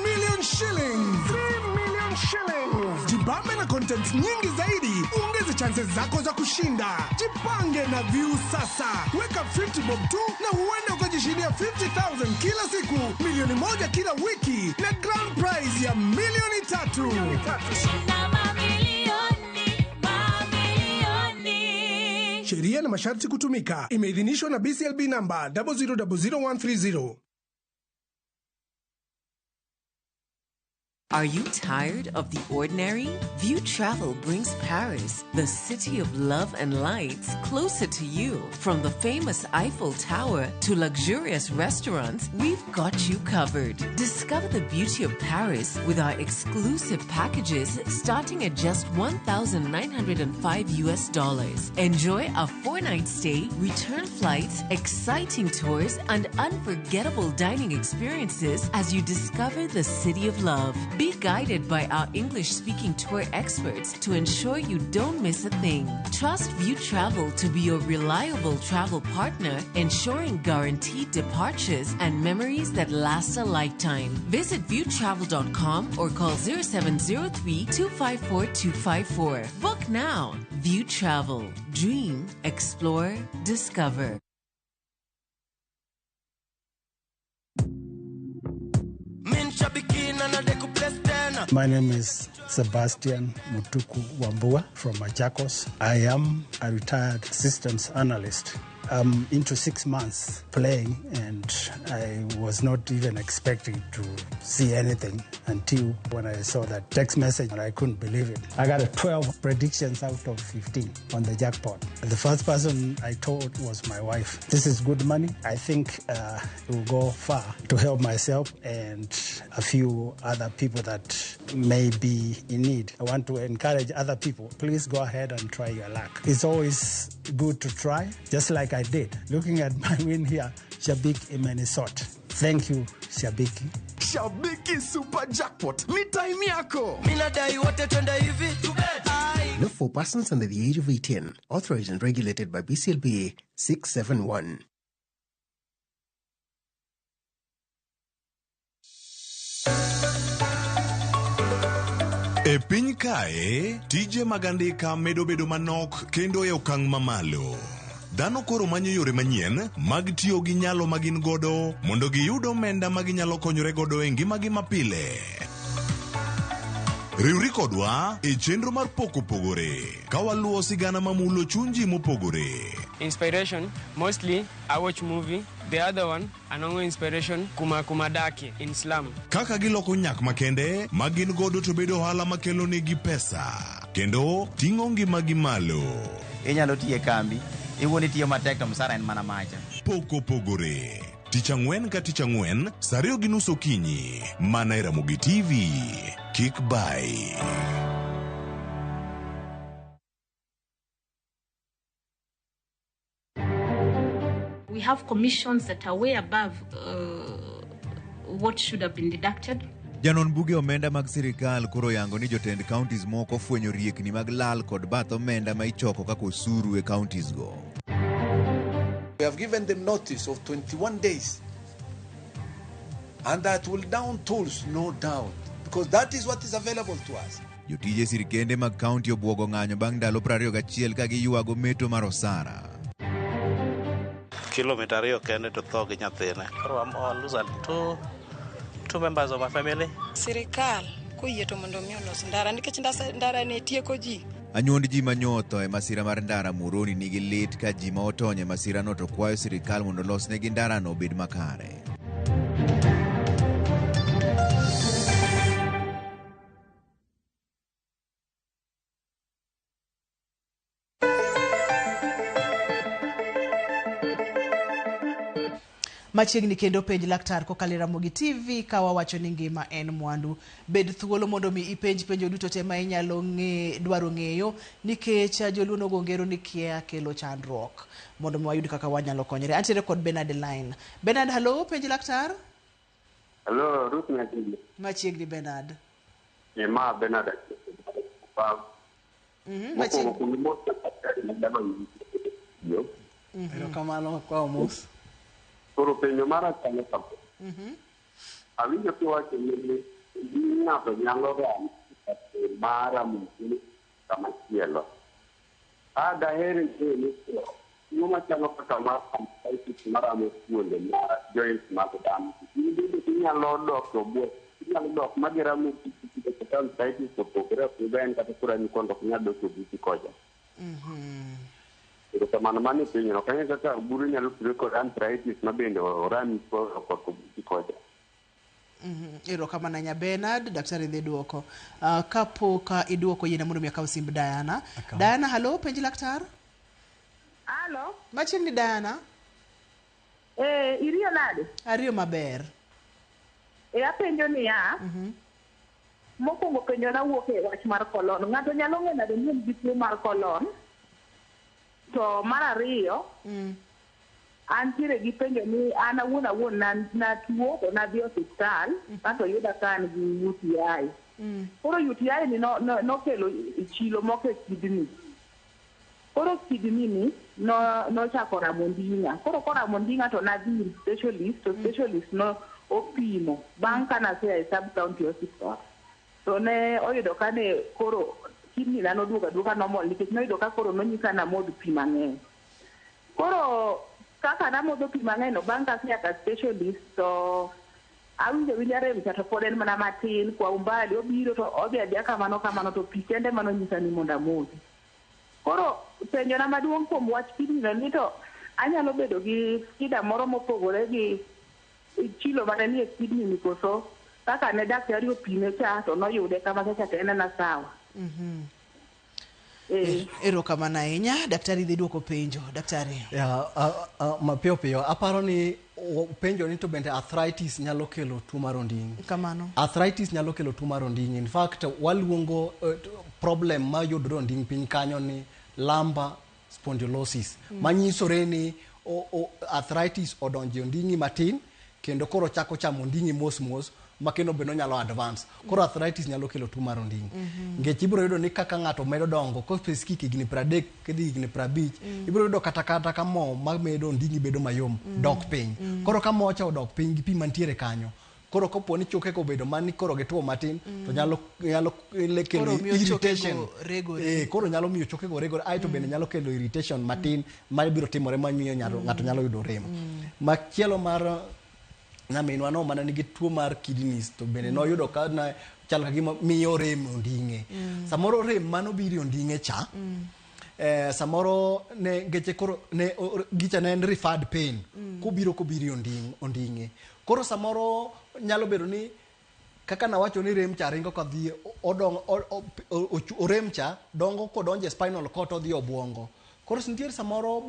million shillings. 3 million shillings. Jibambe na content nyingi zaidi, uongeze chances zako za kushinda. Jipange na View sasa. Weka 50 bob tu na huenda ukajishindia 50,000 kila siku, milioni moja kila wiki na grand prize ya milioni 3. Shinda mamilioni, mamilioni. Sheria na masharti kutumika. Imeidhinishwa na BCLB number 0000130. Are you tired of the ordinary? View Travel brings Paris, the city of love and lights, closer to you. From the famous Eiffel Tower to luxurious restaurants, we've got you covered. Discover the beauty of Paris with our exclusive packages starting at just $1,905. Enjoy a 4-night stay, return flights, exciting tours, and unforgettable dining experiences as you discover the city of love. Be guided by our English-speaking tour experts to ensure you don't miss a thing. Trust View Travel to be your reliable travel partner, ensuring guaranteed departures and memories that last a lifetime. Visit viewtravel.com or call 0703-254-254. Book now. View Travel. Dream, explore, discover. My name is Sebastian Mutuku Wambua from Machakos. I am a retired systems analyst. I'm into 6 months playing, and I was not even expecting to see anything until when I saw that text message, and I couldn't believe it. I got a 12 predictions out of 15 on the jackpot. The first person I told was my wife. This is good money. I think it will go far to help myself and a few other people that may be in need. I want to encourage other people. Please go ahead and try your luck. It's always good to try, just like I did. Looking at my win here, Shabiki Minnesota. Thank you, Shabiki. Shabiki Super Jackpot. Mi time yako. Minadai wote twende hivi. Not for persons under the age of 18. Authorized and regulated by BCLB 671. E piny kae, tije magandika medo bedo manok kendo e okang' mamalo. Dhano koro manyo yore manyien mag tiyo gi nyalo magin godo mondo giyud omenda maginyalo konyore godo e ngimagi mapile. Riwri kodwa e chenro mar poko pogore ka waluwo sigana mamulo chunji mopogore. Inspiration, mostly I watch movie. The other one, anongo inspiration, kuma daki in slum. Kaka giloko nyak makende magin godo to bedo ohala makelo negi pesa kendo ting'o ngimagi malo. Inyalo tiye kambi, iwuoni tiyo matek to msara en mana macha. Poko pogore. Tich ang'wen ka tich ang'wen, saa 2:30 okinyi, mana e Ramogi TV. Kick by. We have commissions that are way above what should have been deducted. Janon buge omenda mag sirikal koro yango ni jotend counties moko fwenyo riekni mag lal kod bath omenda ma ichoko kaka osuru e counties go. We have given them notice of 21 days. And that will down tolls, no doubt. Because that is what is available to us. Jotije sirikende mag county obwogo ng'anyo bang' ndalo 21 ka giywago meto mar osara. Kilomita 2 kende to tho gi nyathine. I'm losing two members of my family. Sirikal koyie to mondo mi olos ndara nikech ndara ne tieko ji. Anyuond ji manyotho e masira mar ndara Muhoroni nigi lit ka ji ma otonye masira no to kwayo sirikal mondo losnegi ndara no obed makare. Machiegni kendo penj laktar kokalo Ramogi TV ka wawacho ni ngima en mwandu. Bed thuolo mondo mi ipenj penjo duto te ma inyalo dwaro ng'eyo nikech joluo gongero ni kia kelo chandruok. Mondo mi wayud kaka wanyalo konyore. Antiere kod Bernard line. Bernard, hello, penj laktar. Hello, Ruth Nyatili. Machiegni Bernard. Ma Bernard. Erokamano kwa mos. Koro penjo mara chalo kama. Awinjo kiwacho ni ng'ato nyalo ramo mara mungkin kama chielo. Daher ni ng'ama chalo kaka maramo kuonde ma joint mag dhano. Inyalo dok to buo. Inyalo dok magiramo arthritis opogore opogore kata kura ni kondo nyalo dok to koja. Pero kamano mani pinyo kanya kaka buru nyalo tuwe kod arthritis mabende orami kod koja. Erokamano nya Bernard, daktari dhi duoko. Kapok iduoko yena mondo miakaw simb Diana. Diana, hello, penj laktar. Halo. Machiegni Diana. Iriyo nade? Ariyo maber. Apenjo niya. Mokwongo penjo na wuok e wach mar kolon. Ng'ato nyalo ng'eyo nade ni en gi tuo mar kolon? To mar ariyo, antiere gi penjo ni an awuon na tuo to nadhi osiptal, kato yuda ka an gi UTI. Koro UTI ni nokelo chilo moko e kidney. Koro kidney ni nochako ramo nding'a. Koro koramo nding'a to nadhi ir specialist, to specialist no opimo. Bang' ka nasea e sub-county hospital. To ne oyudo ka ne koro kidney na noduoga normal nikech noyudo ka koro nonyisa na modho pi mang'eny. Koro kaka namodho pi mang'eny no bang' kasea ka specialist to awinjo rem cha to pod en mana matin kwa umbali obiro to odhi adhiya kamano to pi kende manonyisa ni mondo amodhi. Koro penjo na maduong' kuom wach kidney no ni to anyalo bedo gi shida moro mopogore gi chilo mane ni e kidney ni koso kaka ne daktari opime cha to noyude kama cha to en na sawa. Erokamano ahinya, daktari dhi duoko penjo. Daktari. Mapiyo piyo, aparo ni penjo ni to bende arthritis nyalo kelo tuo mar onding'. Kamano. Arthritis nyalo kelo tuo mar onding'. In fact, waluongo problem ma yudore onding' piny kanyo ni lumbar spondylosis. Manyisore ni arthritis odonjo onding'i matin kendo koro chako chamo onding'i mos makendo beno nyalo advance. Koro arthritis nyalo kelo tuo mar onding'. Ngech ibiro yudo ni kaka ng'ato medo dongo, kospesiki higni 30 kidhi higni 50, ibiro yudo kata ka mo mamedo onding'i bedo mayom dok piny. Koro ka mo cha odok piny gi pi mantiere kanyo. Koro kopo ni choke ko bedo mani koro gituo matin to nyalo kelo irritation. Koro nyalo miyo choke go regore. Aito bende nyalo kelo irritation matin ma biro timore mamiyo ng'ato nyalo yudo rem. Machielo mar nyaminwa no mana nigi tuo mar kidneys to bende noyudo ka na chal ka gima miyo rem onding'e. Samoro rem mano biro onding'e cha. Samoro ne ngeche koro ne gicha ne en referred pain kubiro onding'e. Koro samoro nyalo bedo ni kaka nawacho ni rem cha ringo kadhi orem cha dongo kodonje spinal cord odhi obwongo. Koro nitiere samoro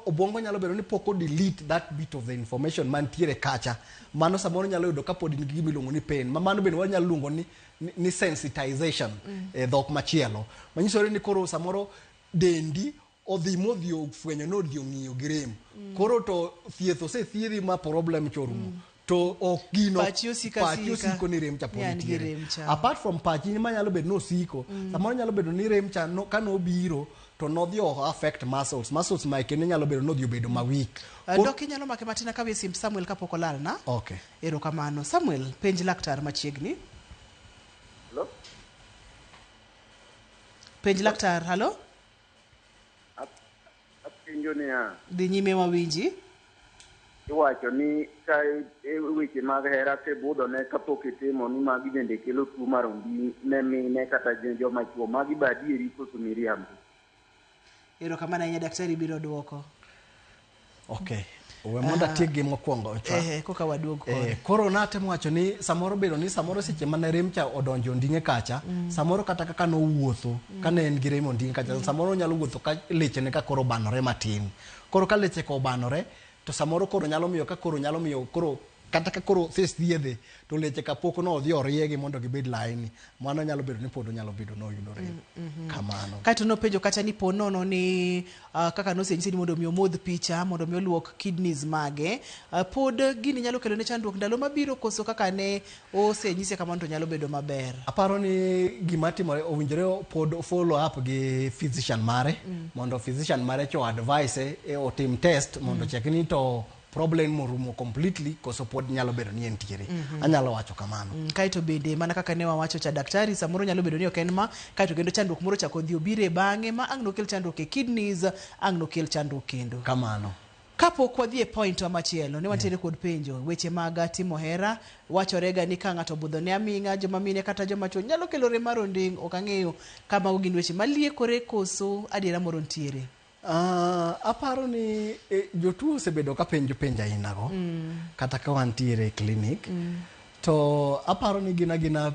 obwongo nyalo bedo ni poko delete that bit of the information mantiere kacha. Mano samoro nyalo yudo kapod nigi gima iluongo ni pain. Mano bende wanyalo luongo ni sensitization dhok machielo. Manyisore ni koro samoro dendi odhi modhi ofwenyo no odhi ong'iyo gi rem. Koro to thieth osethiedhi ma problem chorumo. To okgino pachi osiko ni rem cha ponitiere. Apart from pachi ma nyalo bedo no siko, samoro nyalo bedo ni rem cha ka no biro to nodhi affect muscles ma kendo nyalo bedo nodhi obedo ma weak. Dok inyalo make matina ka we simb Samuel kapok olal na. Okay. Erokamano. Samuel, penj laktar machiegni. Hello? Penj laktar, hello? Apenjo niya. Dhi nyime wawinji. Iwacho ni ka weche mag hera sebudho ne kapok itimo ni magi bende kelo tuo mar onding' ne mine kata joma chuo magi badieri koso miriambo. Erokamano ahinya, daktari biro duoko. Okay. We mondo atiek gi mokwongo. Koka waduog kore. Koro natemo wacho ni samoro bedo ni samoro seche mane rem cha odonjo onding'e kacha, samoro kata kaka nowuotho, kane en gi rem onding'e kacha, samoro nyalo wuotho ka lechene ka koro obanore matin. Koro ka leche ko obanore, to samoro koro nyalo miyo koro kata ka koro this thiedhe to leche kapok no odhi oriegi mondo gibed laini mano nyalo bedo ni pod onyalo bedo no yudo rem kamano. Kaito nopenjo kata ni po nono ni kaka nosenyisi ni mondo mi omodh picha mondo mi oluok kidneys mage pod gini nyalo kelo ne chandruok ndalo mabiro koso kaka ne osenyisi kamano to nyalo bedo maber. Aparo ni gima timore owinjore pod follow up gi physician mare mondo physician mare cho advice otim test mondo check ni to problem morumo completely koso pod nyalo bedo ni entiere. Anyalo wacho kamano. Kaito bende mana kaka ne wawacho cha daktari samoro nyalo bedo ni ok en ma kaito kendo chandruok moro chako dhi obire bang'e ma ang' nokel chandruok e kidneys ang' nokel chandruok kendo. Kamano. Kapok wadhi e point machielo ne wantiere kod penjo weche mag timo hera wachorega ni ka ng'ato budho ne aming'a joma mine kata joma chwo nyalo kelo rem mar onding' ok ang'eyo kama gin weche maliekore koso adiera moro ntiere. Aparo ni jotuo osebedo ka penjo ainago kata ka wantiere e clinic to aparo ni gina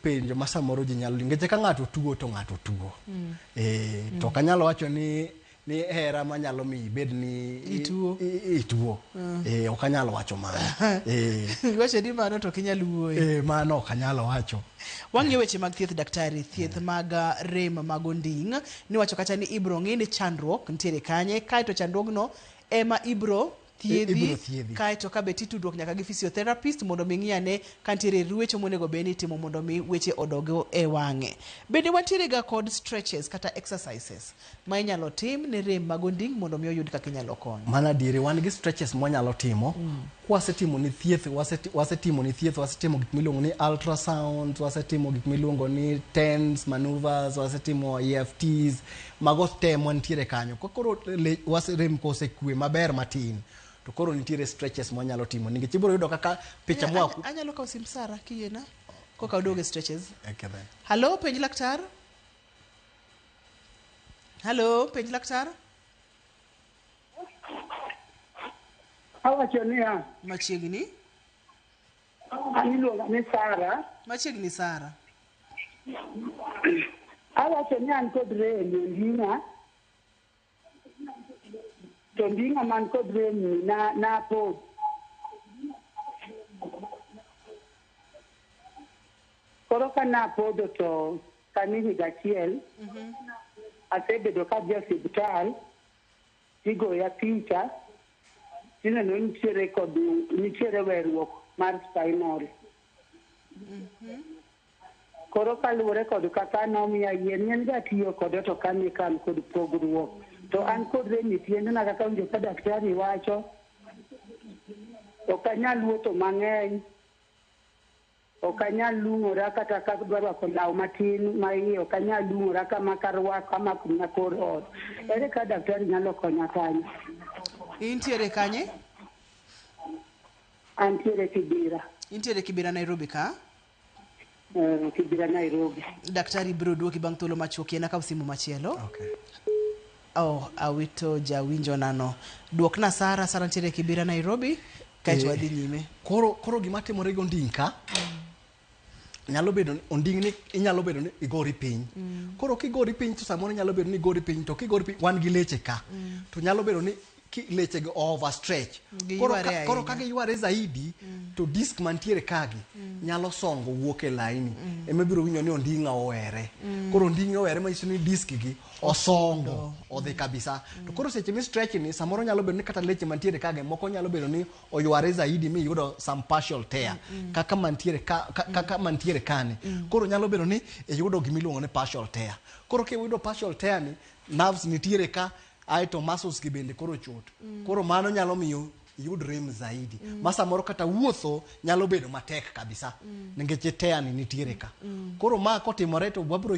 penjo ma samoro ji nyalo nikech ka ng'ato tuo to ng'ato tuo to kanyalo wacho ni hera manyalo mi bed ni ituo ok anyalo wacho mano wacho ni mano to kinyal wuoyo mano ok anyalo wacho. Wang'e weche mag thieth daktari thieth mag rem mag onding' ni wacho kata ni ibro ng'e ni chandruok ntiere kanye kaito chandruogno ema ibro thiedhi kaito ka beti tudruok nyaka gi physiotherapist mondo mi ng'iyane kantiere ruecho monego bed ni timo mondo mi weche odogo e wang'e. Bende wantiere ga kod stretches kata exercises ma inyalo tim ne rem mag onding' mondo mi oyud kaka inyalo konyo. Mana diere wan gi stretches mwanyalo timo kwasetimo ni thieth wasetimo ni thieth wasetimo gik miluongo ni ultrasound wasetimo gik miluongo ni TENS maneuvers wasetimo EFTs mago temo ntiere kanyo koro waserem kosekwe maber matin to koro nitiere stretches mwanyalo timo nikech ibiro yudo kaka picha mwaku anyalo kawo sim Sara kiena koka odoge stretches. Okay then. Hello penj laktar. Hello penj laktar. Awacho niya. Machiegni. Aniluonga ni Sara. Machiegni Sara. Awacho ni an kod rem e onding'a. To onding'a man kod rem na pod. Koro ka napodho to kani higa achiel. Asebedo ka dhi e osiptal. Tigoya picha. Tineno nitiere werruok mar spinal. Koro kaluwore kod kaka nomiya yien nyen ga tiyo kode to kane kan kod pogruok. To an kod rem e tiendena kaka winjo ka daktari wacho. Ok anyal wuotho mang'eny. Ok anyal lung'ora kata ka dwaro rwako law matin ma iye ok anyal lung'ora kama karwako kama kunya kor ot. Ere ka daktari nyalo konya kanyo. Intiere kanye? Antiere Kibera. Intiere Kibera Nairobi ka? Kibera Nairobi. Daktari biro duoki bang' thuolo machuok na kaw simu machielo. Okay. Awito jawinjo nano. Duok na Sara ntiere Kibera Nairobi kaito wadhi nyime. Koro gima timore gi onding' ka nyalo bedo ni onding' ni inyalo bedo ni igori piny. Koro kigori piny to samoro nyalo bedo ni igori piny to kigori piny wan gi leche ka. To nyalo bedo ni leche go overstretch. Koro ka giyware zaidi to disk mantiere kagi nyalo songo wuok e laini. Ema biro winjo ni onding'a owere. Koro onding'a owere manyiso ni disk gi osongo odhi kabisa. To koro seche mi stretch ni samoro nyalo bedo ni kata leche mantiere kage moko nyalo bedo ni oyware zaidi mi yudo some partial tear kaka mantiere kane. Koro nyalo bedo ni yudo gimiluongo ni partial tear. Koro kiyudo partial tear ni nerves nitiere ka aito muscles gi bende koro chot. Koro mano nyalo miyo yud rem zaidi. Masa moro kata wuotho nyalo bedo matek kabisa. Nikech tear ni nitiere ka. Koro ma kotimore to wabro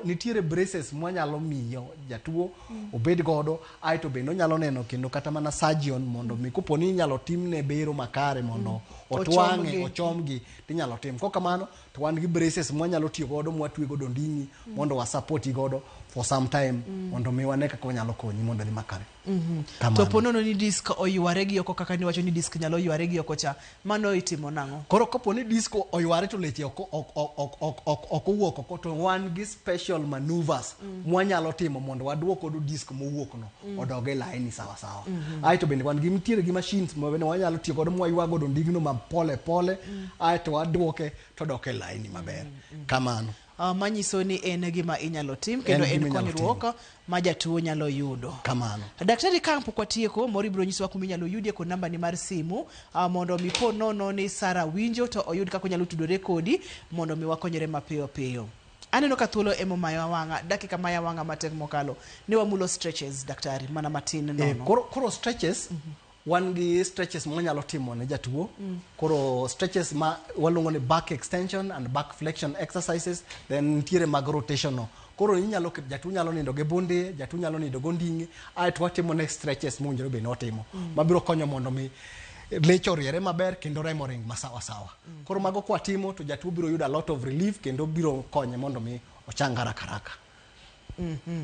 nitiere braces mwanyalo miyo jatuo obed godo aito bende onyalo neno kendo kata mana surgeon mondo mi koponi nyalo timne bero makare mondo otwang'e ochomgi tinyalo tim. Kok kamano to wan gi braces mwanyalo tiyo godo mwatwe godo onding'i mondo wa support godo for some time mondo mi wane kaka wanyalo konyi mondo dhi makare. To ponono ni disk oyware gi oko kaka ni wacho ni disk nyalo yware gi oko cha mano itimo nang'o? Koro kapo ni disk oyware to leche ok owuok oko to wan gi special maneuvers mwanyalo timo mondo waduok odo disk mowuok no odog e laini sawa sawa. Aito bende wan gi mtiere gi machines mo bende wanyalo tiyo godo mwaywa godo ndigno ma pole pole aito waduoke to dok e laini maber. Kamano. Manyiso ni en gima inyalo tim kendo en konyruok ma jatuo nyalo yudo. Kamano. Daktari Kampo kwa tieko mori biro nyiso kuma inyalo yudie kod namba ni mar simu mondo mi po nono ni Sara winjo to oyud kaka nyalo tudore kodi mondo mi wakonyere mapiyo piyo. Aneno ka thuolo emo maya wanga dakika maya wanga matek mokalo ne wamulo stretches daktari mana matin nono. Koro stretches wan gi stretches mwanyalo timo ne jatuo. Koro stretches ma walongo ni back extension and back flexion exercises, then tiere mag rotation no. Koro inyalo jatuo nyalo nindo ge bunde, jatuo nyalo nindo gondingi, aito watimo ne stretches mwonjero be notimo. Mabiro konyo mondo mi lecho riere maber kendo remo ring masawa sawa. Koro mago kwa timo to jatuo biro yuda a lot of relief kendo biro konye mondo mi ochanga haraka.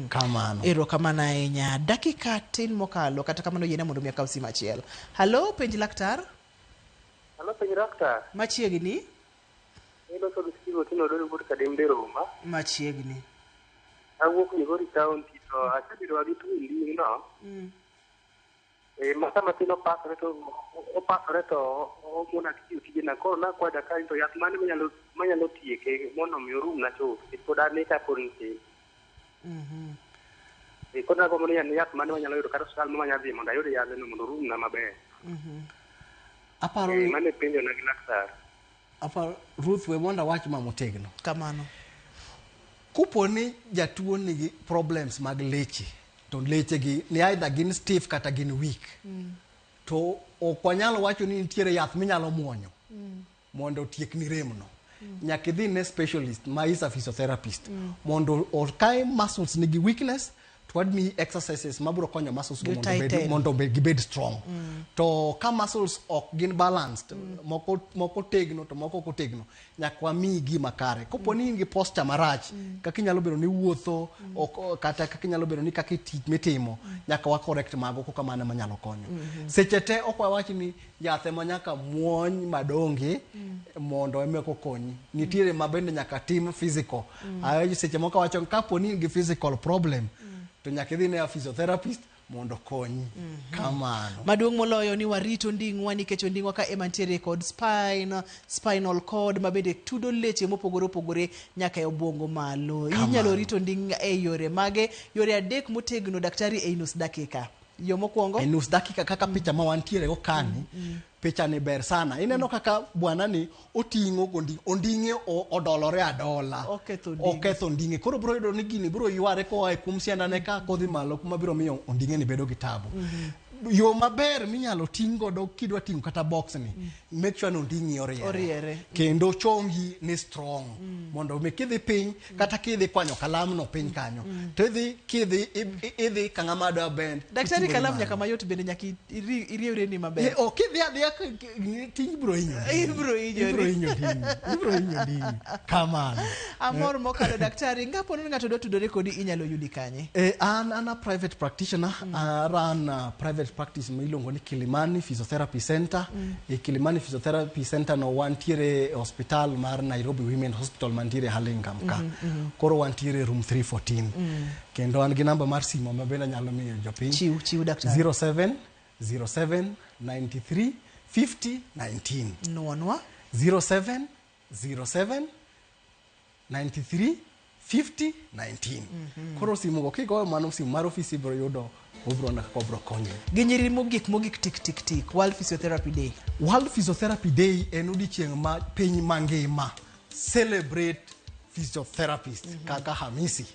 Kamano. Ero kamano ahinya. Dakika tin mokalo kata kamano yena mondo mi akaw simu achiel. Hello, penj laktar. Hello, penj laktar. Machiegni? Ilo so distribo tino do bur kadembe Roma. Machiegni. Awuok Migori County to asebiro gi tundi no. Masa matino pasore to omona tiyo tijena koro nakwada ka to yath mane manyalo tieke mondo mi orum na chuth pod ane ka pod nitie. Koro nagombo ni yath mane manyalo yudo kata osiptal manyalo dhi mondo ayud yadhno mondo orum na maber. Aparo ni mane penjo na gi laktar. Aparo Ruth we wonder wach mamotegno. Kamano. Kupo ni jatuo nigi problems mag leche to leche gi ni either gin stiff kata gin weak. To okwanyalo wacho ni nitiere yath minyalo muonyo mondo otiek ni rem no. Nyaka idhi ne specialist ma is a physiotherapist mondo okai muscles nigi weakness to admi exercises mabro konyo muscles mondo gibed strong. To ka muscles ok gin balanced moko tegno to moko ok tegno nyaka wami gima kare. Kopo ni ngi posture marach kaka inyalo bedo ni wuotho kata kaka inyalo bedo ni kaka tich mitimo nyaka wa correct mago koka mana manyalo konyo. Seche te ok wawachi ni yathe manyaka muony madonge mondo emeko konyi. Nitiere mabende nyaka tim physical. Ayo seche moko wacho kapo ni ngi physical problem to nyaka idhi ne physiotherapist mondo konyi. Kamano. Maduong' moloyo ni warito nding'wa nikech nding'wa ka ema ntiere kod spinal cord mabende tudo leche mopogore opogore nyaka e obwongo malo. Inyalo rito nding'a e yore mage, yore adek motegno daktari e nus dakika. Yo mokwongo e nus dakika kaka picha ma wantiere go kani. Picha ni ber sana. Ineno kaka bwana ni oting'o onding'e odolore adola. Oketho nding'e. Koro bro yudo ni gini bro yware ko e kum siandane ka kodhi malo kuma biro miyo onding'e ni bedo gi tabu. Yo maber minyalo ting' godo kidwa ting'o kata box ni make sure no nding'i oriere. Kendo chongi ni strong mondo me kidhi piny kata kidhi kwanyo kalam no piny kanyo to idhi ka ng'ama dwa bend. Daktari kalam nyaka mayot bende nyaka iriewre ni maber. Kidhi adhiya ting' biro hinyo nding'i. Kamano. Amor mokalo daktari ngapo ni ng'ato dwa tudore kodi inyalo yudi kanye? An a private practitioner. I run private practice miluongo ni Kilimani Physiotherapy Center. Kilimani Physiotherapy Center no wantiere hospital mar Nairobi Women Hospital mantiere Hurlingham ka. Koro wantiere room 314. Kendo an gi namba mar simu ma bende nyalo miyo jopiny. Chiu daktari. 07 93 50 19. Nwanwa 07 93 50 19. Koro simu go kigo mano simu mar ofisi bro yudo obrona kobro konyo. Ginyiri mogik tik World Physiotherapy Day. World Physiotherapy Day en odiochieng' ma piny mangima celebrate physiotherapists kaka Hamisi.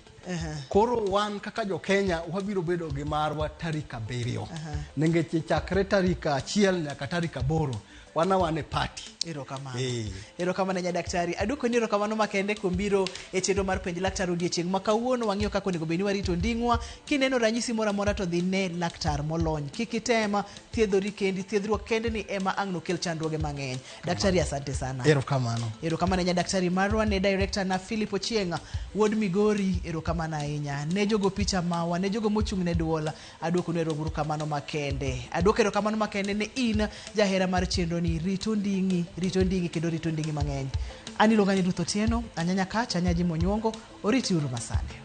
Koro wan kaka jo Kenya wabiro bedo gi marwa tarik 7. Nikech chakre tarik 1 nyaka tarik 8 wane party. Erokamano. Erokamano nya daktari. Aduko ni erokamano makende kuom biro e chenro mar penj laktar odiechieng' ma kawuono wang'iyo kaka onego bed ni warito nding'wa. Kineno ranyisi moro amora to dhi ne laktar molony. Kik itema thiedhori kendi, thiedhruok kende ni ema ang' nokel chandruoge mang'eny. Daktari asante sana. Erokamano. Erokamano nya daktari marwa ne director na Philip Ochieng' wuod Migori. Erokamano ahinya. Ne jogo picha mawa, ne jogo mochung' ne duola. Aduoko ne erokamano makende. Aduoko erokamano makende ne in jahera mar chenro ni rito nding'i kendo rito nding'i mang'eny. Ani longani Ruth Otieno, anyanya kacha nyaji monyongo, oriti uru masane.